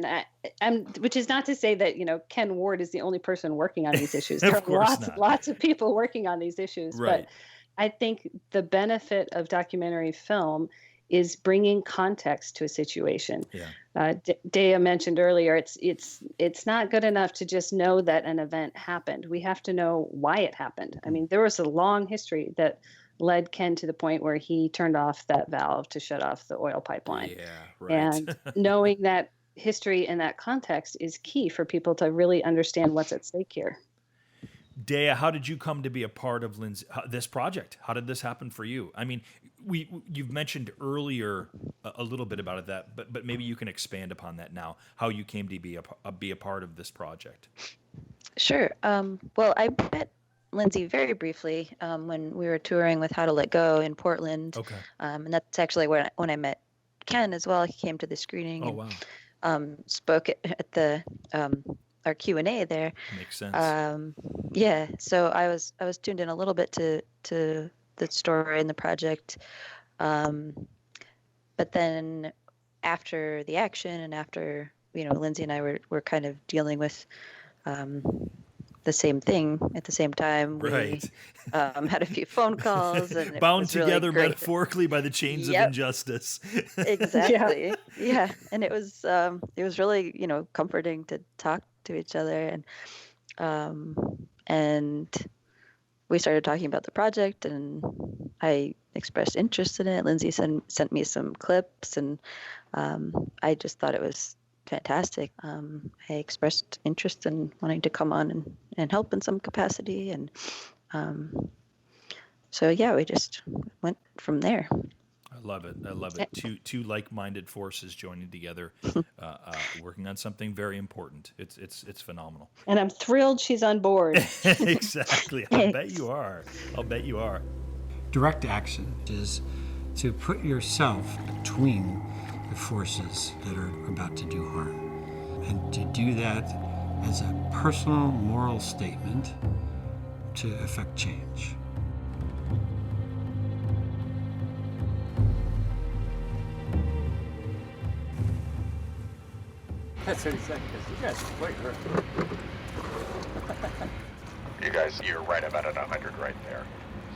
S3: Which is not to say that, Ken Ward is the only person working on these issues. There are lots of people working on these issues.
S1: Right.
S3: But I think the benefit of documentary film is bringing context to a situation.
S1: Yeah.
S3: Deia mentioned earlier, it's not good enough to just know that an event happened. We have to know why it happened. I mean, there was a long history that led Ken to the point where he turned off that valve to shut off the oil pipeline.
S1: Yeah, right.
S3: And knowing that history and that context is key for people to really understand what's at stake here.
S1: Deia, how did you come to be a part of this project? How did this happen for you? I mean, you've mentioned earlier a little bit about it, but maybe you can expand upon that now. How you came to be a part of this project?
S4: Sure. Well, I met Lindsey very briefly when we were touring with How to Let Go in Portland.
S1: Okay.
S4: And that's actually when I met Ken as well. He came to the screening.
S1: Oh, wow.
S4: And spoke at the our Q&A there.
S1: Makes sense.
S4: Yeah, so I was tuned in a little bit to the story and the project, but then after the action and after Lindsey and I were kind of dealing with the same thing at the same time.
S1: Right.
S4: We had a few phone calls and
S1: bound together
S4: really
S1: metaphorically by the chains of injustice.
S4: Exactly. Yeah, and it was really comforting to talk to each other, and we started talking about the project, and I expressed interest in it. Lindsey sent me some clips, and I just thought it was fantastic. I expressed interest in wanting to come on and help in some capacity, and so yeah, we just went from there.
S1: I love it. Two like-minded forces joining together, working on something very important. It's phenomenal.
S3: And I'm thrilled she's on board.
S1: Exactly. I'll bet you are.
S2: Direct action is to put yourself between the forces that are about to do harm, and to do that as a personal moral statement to effect change.
S8: That's 30 seconds. You guys are quite hurt.
S10: You're right about an 100 right there.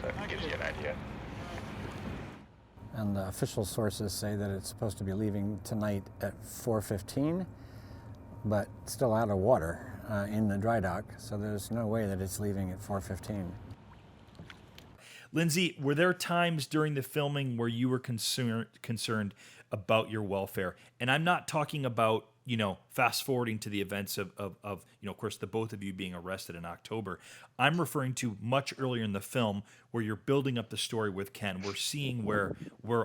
S10: So that gives you an idea.
S2: And the official sources say that it's supposed to be leaving tonight at 4:15, but still out of water in the dry dock, so there's no way that it's leaving at 4:15.
S1: Lindsey, were there times during the filming where you were concerned about your welfare? And I'm not talking about, fast forwarding to the events of course, the both of you being arrested in October. I'm referring to much earlier in the film where you're building up the story with Ken. We're seeing where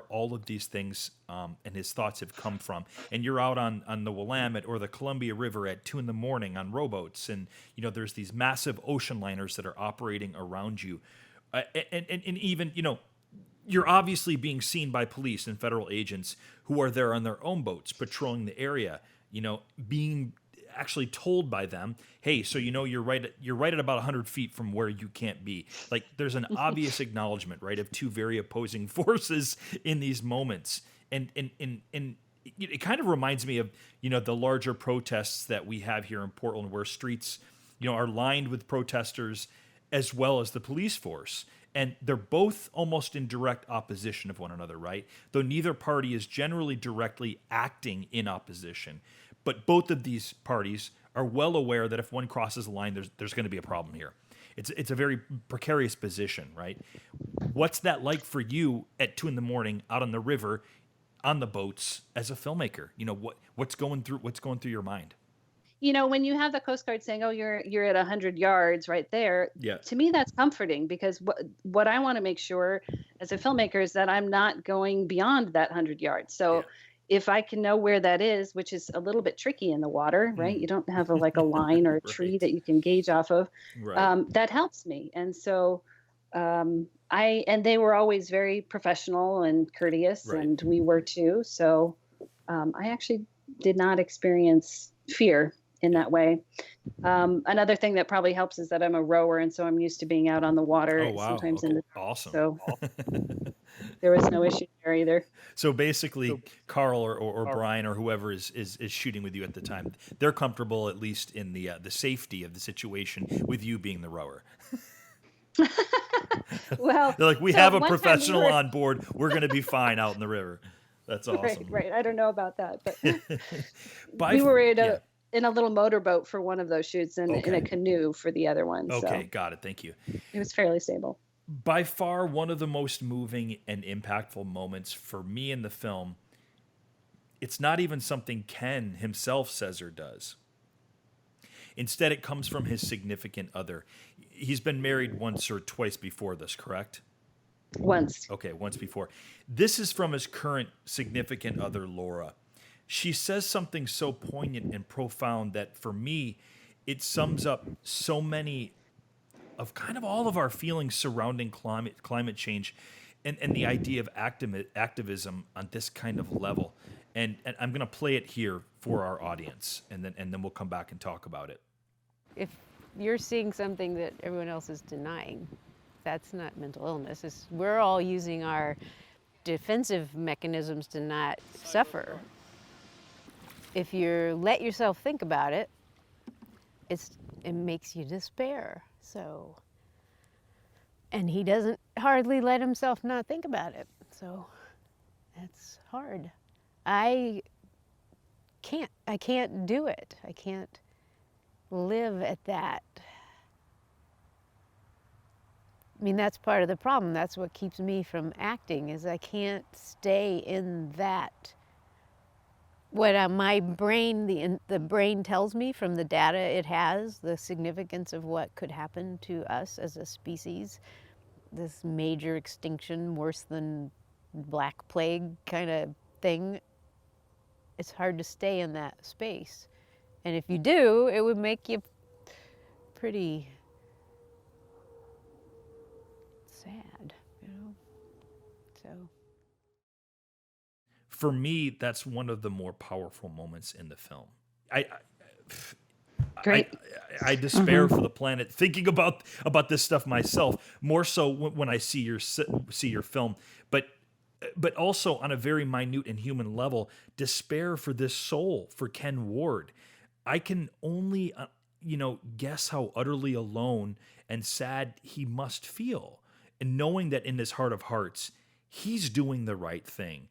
S1: all of these things and his thoughts have come from. And you're out on the Willamette or the Columbia River at 2 a.m. on rowboats. And, there's these massive ocean liners that are operating around you. And even, you're obviously being seen by police and federal agents who are there on their own boats patrolling the area, being actually told by them, hey, so you're right at about 100 feet from where you can't be. Like, there's an obvious acknowledgement, right, of two very opposing forces in these moments. And it kind of reminds me of, the larger protests that we have here in Portland, where streets, are lined with protesters as well as the police force. And they're both almost in direct opposition of one another, right? Though neither party is generally directly acting in opposition. But both of these parties are well aware that if one crosses the line, there's going to be a problem here. It's a very precarious position, right? What's that like for you at 2 a.m. out on the river, on the boats as a filmmaker? What's going through your mind?
S3: When you have the Coast Guard saying, "Oh, you're at 100 yards right there,"
S1: yeah.
S3: To me that's comforting, because what I want to make sure as a filmmaker is that I'm not going beyond that 100 yards. So if I can know where that is, which is a little bit tricky in the water, right? You don't have a line or a tree that you can gauge off of.
S1: Right.
S3: That helps me. And so And they were always very professional and courteous,
S1: Right.
S3: and we were too. So I actually did not experience fear in that way. Another thing that probably helps is that I'm a rower, and so I'm used to being out on the water.
S1: Oh, wow.
S3: Sometimes
S1: Okay.
S3: in the
S1: Awesome.
S3: so there was no issue there either.
S1: So basically, Carl or Brian or whoever is shooting with you at the time, they're comfortable at least in the safety of the situation with you being the rower.
S3: Well,
S1: They're like, we
S3: so
S1: have a
S3: one time we
S1: professional
S3: were-
S1: on board. We're going to be fine out in the river. That's awesome.
S3: Right. I don't know about that, but
S1: By
S3: we were
S1: yeah.
S3: in a little motorboat for one of those shoots and in
S1: Okay.
S3: a canoe for the other one.
S1: Okay,
S3: So
S1: got it. Thank you.
S3: it was fairly stable.
S1: By far, one of the most moving and impactful moments for me in the film, it's not even something Ken himself says or does. Instead, it comes from his significant other. He's been married once or twice before this, correct?
S3: Once.
S1: Okay, once before. This is from his current significant other, Laura. She says something so poignant and profound that for me, it sums up so many of kind of all of our feelings surrounding climate change and the idea of activism on this kind of level. And I'm going to play it here for our audience, and then we'll come back and talk about it.
S11: If you're seeing something that everyone else is denying, that's not mental illness. We're all using our defensive mechanisms to not suffer. If you let yourself think about it, it makes you despair. So, and he doesn't hardly let himself not think about it. So that's hard. I can't do it. I can't live at that. I mean, that's part of the problem. That's what keeps me from acting, is I can't stay in that. What my brain, the brain tells me from the data it has, the significance of what could happen to us as a species, this major extinction, worse than Black Plague kind of thing, it's hard to stay in that space. And if you do, it would make you pretty sad, you know? So.
S1: For me, that's one of the more powerful moments in the film.
S3: Great.
S1: I despair for the planet thinking about this stuff myself, more so when I see your film, but also on a very minute and human level, despair for this soul, for Ken Ward. I can only guess how utterly alone and sad he must feel, and knowing that in his heart of hearts, he's doing the right thing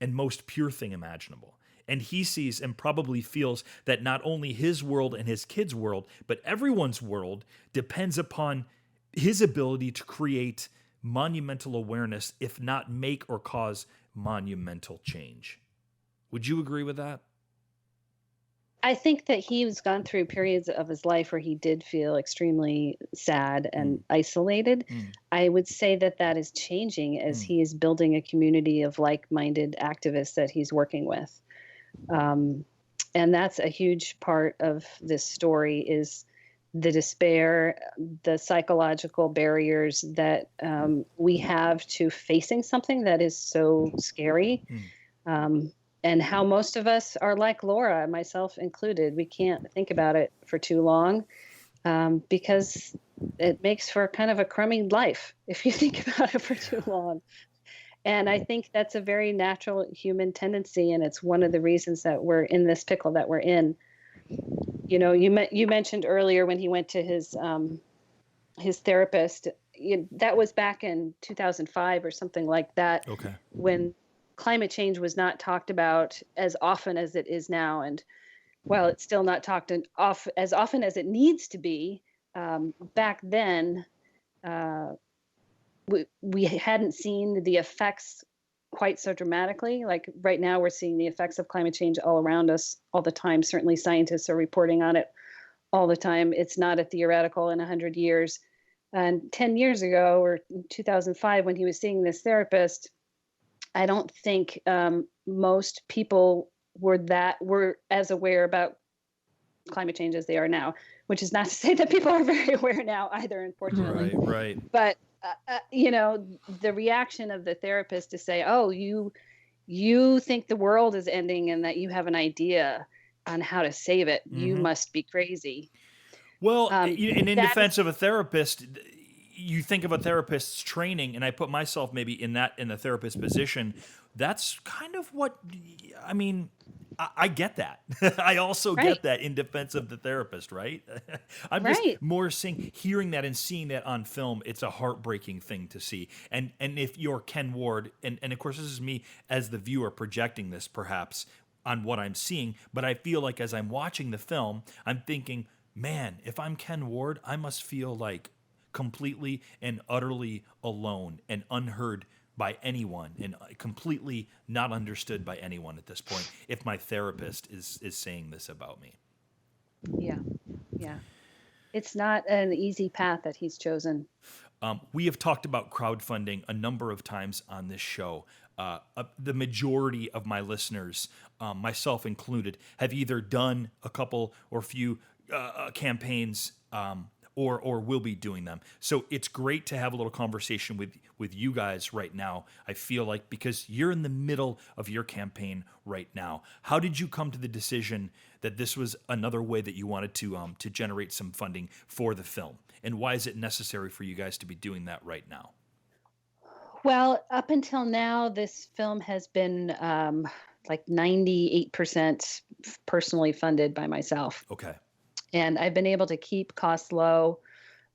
S1: and most pure thing imaginable. And he sees and probably feels that not only his world and his kids' world, but everyone's world depends upon his ability to create monumental awareness, if not make or cause monumental change. Would you agree with that?
S3: I think that he's gone through periods of his life where he did feel extremely sad and isolated. I would say that is changing as he is building a community of like-minded activists that he's working with. And that's a huge part of this story, is the despair, the psychological barriers that we have to facing something that is so scary. And how most of us are like Laura, myself included. We can't think about it for too long because it makes for kind of a crummy life if you think about it for too long. And I think that's a very natural human tendency, and it's one of the reasons that we're in this pickle that we're in. You know, you mentioned earlier when he went to his therapist. That was back in 2005 or something like that.
S1: Okay.
S3: When climate change was not talked about as often as it is now, and while it's still not talked as often as it needs to be, back then we hadn't seen the effects quite so dramatically. Like right now, we're seeing the effects of climate change all around us all the time. Certainly, scientists are reporting on it all the time. It's not a theoretical in 100 years. And 10 years ago, or 2005, when he was seeing this therapist, I don't think most people were as aware about climate change as they are now, which is not to say that people are very aware now either, unfortunately.
S1: Right.
S3: But the reaction of the therapist to say, oh, you think the world is ending and that you have an idea on how to save it. You must be crazy.
S1: Well, and in
S3: that
S1: defense of a therapist, you think of a therapist's training, and I put myself maybe in the therapist position. That's kind of what, I mean, I get that. I also get that in defense of the therapist, right? I'm just more hearing that and seeing that on film. It's a heartbreaking thing to see. And if you're Ken Ward, and of course this is me as the viewer projecting this perhaps on what I'm seeing, but I feel like as I'm watching the film, I'm thinking, man, if I'm Ken Ward, I must feel like completely and utterly alone and unheard by anyone and completely not understood by anyone at this point if my therapist is saying this about me.
S3: Yeah. It's not an easy path that he's chosen.
S1: We have talked about crowdfunding a number of times on this show. The majority of my listeners, myself included, have either done a couple or few campaigns or will be doing them. So it's great to have a little conversation with you guys right now. I feel like because you're in the middle of your campaign right now. How did you come to the decision that this was another way that you wanted to generate some funding for the film? And why is it necessary for you guys to be doing that right now?
S3: Well, up until now, this film has been like 98% personally funded by myself.
S1: Okay.
S3: And I've been able to keep costs low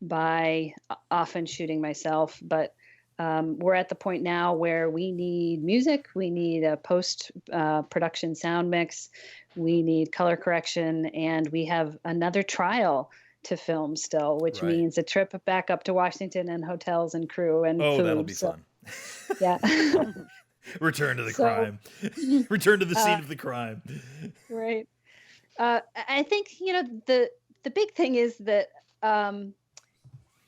S3: by often shooting myself. But we're at the point now where we need music, we need a post-production sound mix, we need color correction, and we have another trial to film still, which means a trip back up to Washington and hotels and crew and food.
S1: That'll be fun.
S3: Yeah.
S1: Return to the crime. Return to the scene of the crime.
S3: Right. I think, the big thing is that,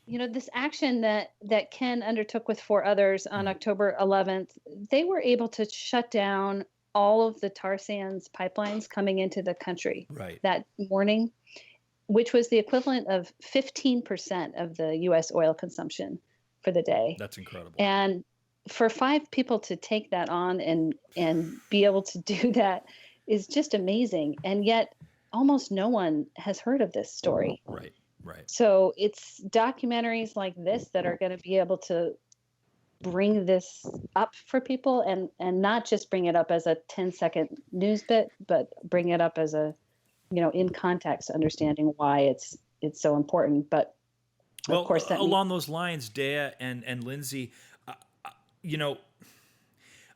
S3: this action that Ken undertook with 4 others on October 11th, they were able to shut down all of the tar sands pipelines coming into the country that morning, which was the equivalent of 15% of the U.S. oil consumption for the day.
S1: That's incredible.
S3: And for 5 people to take that on and be able to do that is just amazing. And yet almost no one has heard of this story.
S1: Right.
S3: So it's documentaries like this that are going to be able to bring this up for people and not just bring it up as a 10-second news bit, but bring it up as a, in context, understanding why it's so important. But of course,
S1: along those lines, Deia and Lindsey,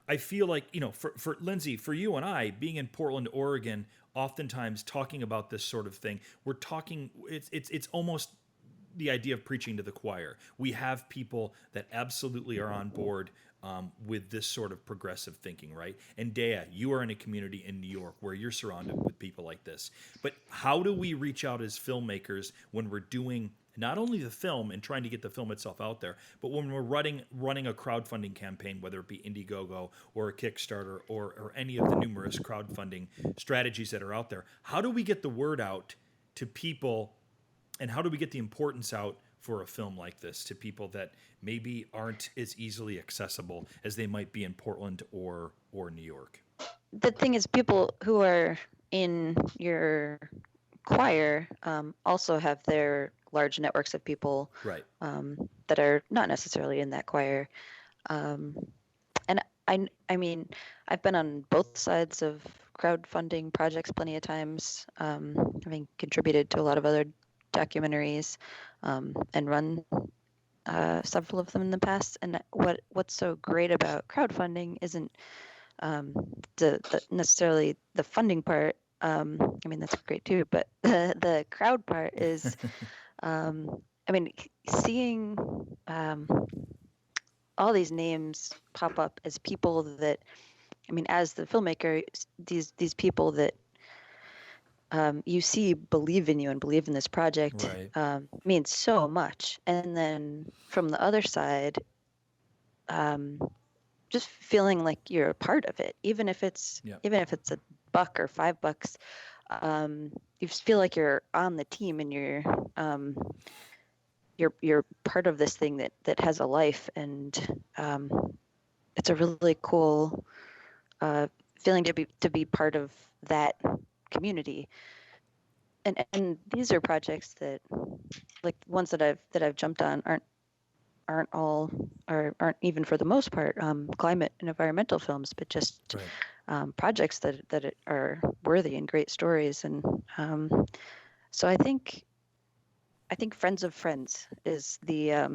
S1: I feel like, for Lindsey, for you and I, being in Portland, Oregon, oftentimes talking about this sort of thing, we're talking, it's almost the idea of preaching to the choir. We have people that absolutely are on board with this sort of progressive thinking, right? And Deia, you are in a community in New York where you're surrounded with people like this. But how do we reach out as filmmakers when we're doing not only the film and trying to get the film itself out there, but when we're running a crowdfunding campaign, whether it be Indiegogo or a Kickstarter or any of the numerous crowdfunding strategies that are out there, how do we get the word out to people, and how do we get the importance out for a film like this to people that maybe aren't as easily accessible as they might be in Portland or New York?
S4: The thing is, people who are in your choir also have their large networks of people that are not necessarily in that choir. And I mean, I've been on both sides of crowdfunding projects plenty of times, having contributed to a lot of other documentaries and run several of them in the past. And what's so great about crowdfunding isn't the necessarily the funding part. I mean, that's great too, but the crowd part is, I mean, seeing all these names pop up as people that, I mean, as the filmmaker, these people that you see believe in you and believe in this project means so much. And then from the other side, just feeling like you're a part of it, even if it's $1 or $5, you just feel like you're on the team and you're you're part of this thing that has a life, and it's a really cool feeling to be part of that community. And these are projects that, like ones that I've jumped on, aren't even for the most part climate and environmental films, but just projects that are worthy and great stories. And so I think friends of friends is the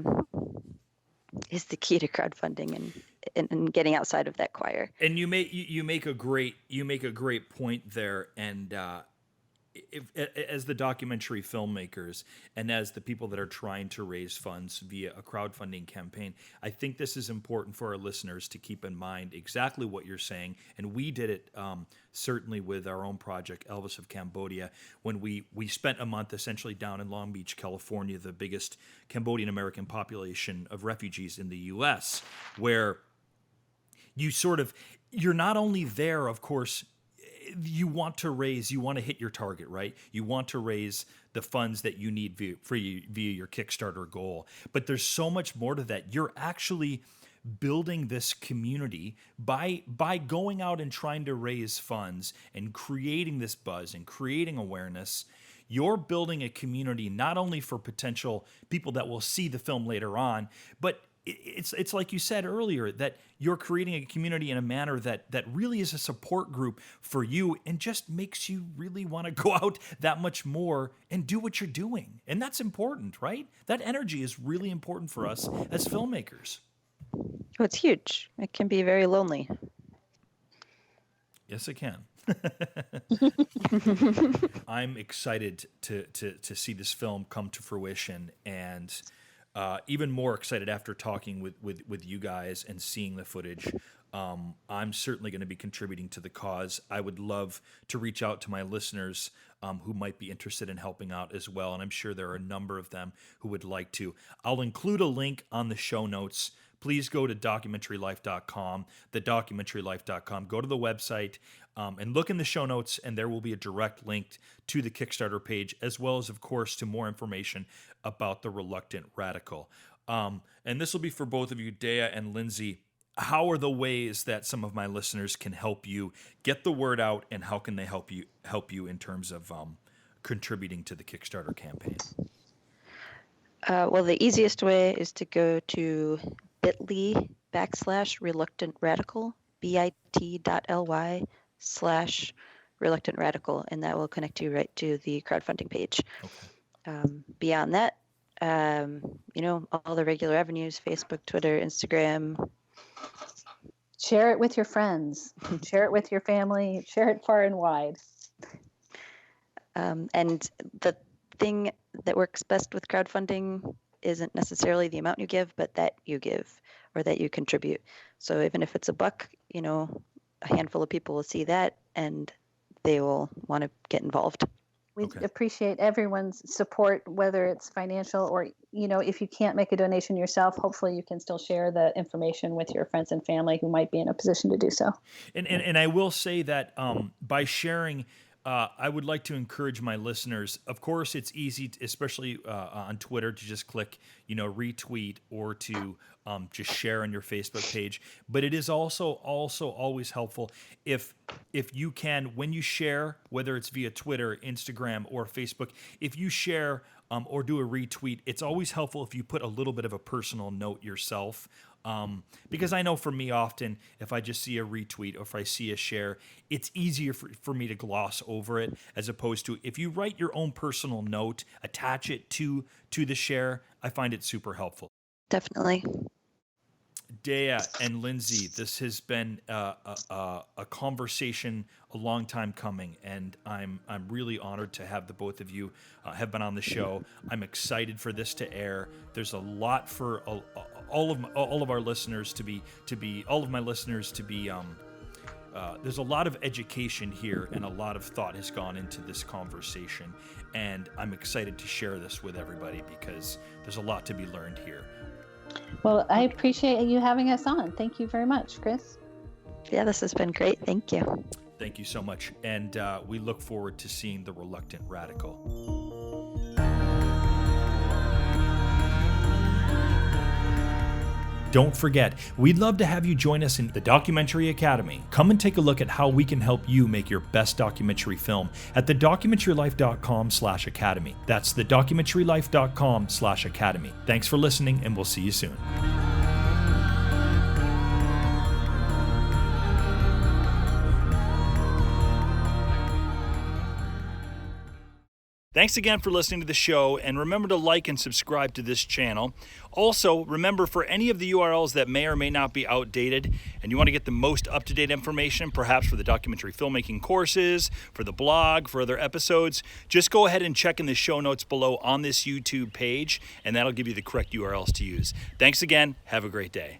S4: key to crowdfunding and getting outside of that choir.
S1: And you make a great point there. And as the documentary filmmakers and as the people that are trying to raise funds via a crowdfunding campaign, I think this is important for our listeners to keep in mind exactly what you're saying. And we did it certainly with our own project, Elvis of Cambodia, when we spent a month essentially down in Long Beach, California, the biggest Cambodian American population of refugees in the U.S., where you're not only there, of course, you want to hit your target, right? You want to raise the funds that you need via your Kickstarter goal. But there's so much more to that. You're actually building this community by going out and trying to raise funds and creating this buzz and creating awareness. You're building a community not only for potential people that will see the film later on, but it's like you said earlier, that you're creating a community in a manner that really is a support group for you and just makes you really want to go out that much more and do what you're doing. And that's important, right? That energy is really important for us as filmmakers.
S4: Oh, it's huge. It can be very lonely.
S1: Yes, it can. I'm excited to see this film come to fruition, and even more excited after talking with you guys and seeing the footage. I'm certainly going to be contributing to the cause. I would love to reach out to my listeners who might be interested in helping out as well, and I'm sure there are a number of them who would like to. I'll include a link on the show notes. Please go to documentarylife.com, thedocumentarylife.com. Go to the website and look in the show notes, and there will be a direct link to the Kickstarter page, as well as, of course, to more information about The Reluctant Radical. And this will be for both of you, Deia and Lindsey. How are the ways that some of my listeners can help you get the word out, and how can they help you in terms of contributing to the Kickstarter campaign?
S4: Well, the easiest way is to go to bit.ly/reluctantradical, bit.ly/reluctantradical, and that will connect you right to the crowdfunding page. Okay. Beyond that, all the regular avenues: Facebook, Twitter, Instagram.
S3: Share it with your friends. Share it with your family. Share it far and wide.
S4: And the thing that works best with crowdfunding isn't necessarily the amount you give, but that you give or that you contribute. So even if it's $1, a handful of people will see that and they will want to get involved.
S3: We appreciate everyone's support, whether it's financial or, if you can't make a donation yourself, hopefully you can still share the information with your friends and family who might be in a position to do so.
S1: And I will say that by sharing, I would like to encourage my listeners. Of course, it's easy, especially on Twitter, to just click, retweet or to just share on your Facebook page. But it is also always helpful if you can, when you share, whether it's via Twitter, Instagram, or Facebook, if you share or do a retweet, it's always helpful if you put a little bit of a personal note yourself. Because I know for me, often, if I just see a retweet or if I see a share, it's easier for me to gloss over it, as opposed to if you write your own personal note, attach it to the share, I find it super helpful.
S4: Definitely.
S1: Deia and Lindsey, this has been a conversation a long time coming, and I'm really honored to have the both of you have been on the show. I'm excited for this to air. There's a lot for all of our listeners to be all of my listeners to be. There's a lot of education here, and a lot of thought has gone into this conversation, and I'm excited to share this with everybody because there's a lot to be learned here.
S3: Well, I appreciate you having us on. Thank you very much, Chris.
S4: Yeah, this has been great. Thank you.
S1: Thank you so much. And we look forward to seeing The Reluctant Radical. Don't forget, we'd love to have you join us in the Documentary Academy. Come and take a look at how we can help you make your best documentary film at thedocumentarylife.com/academy. That's thedocumentarylife.com/academy. Thanks for listening, and we'll see you soon. Thanks again for listening to the show, and remember to like and subscribe to this channel. Also, remember, for any of the URLs that may or may not be outdated and you want to get the most up-to-date information, perhaps for the documentary filmmaking courses, for the blog, for other episodes, just go ahead and check in the show notes below on this YouTube page, and that'll give you the correct URLs to use. Thanks again. Have a great day.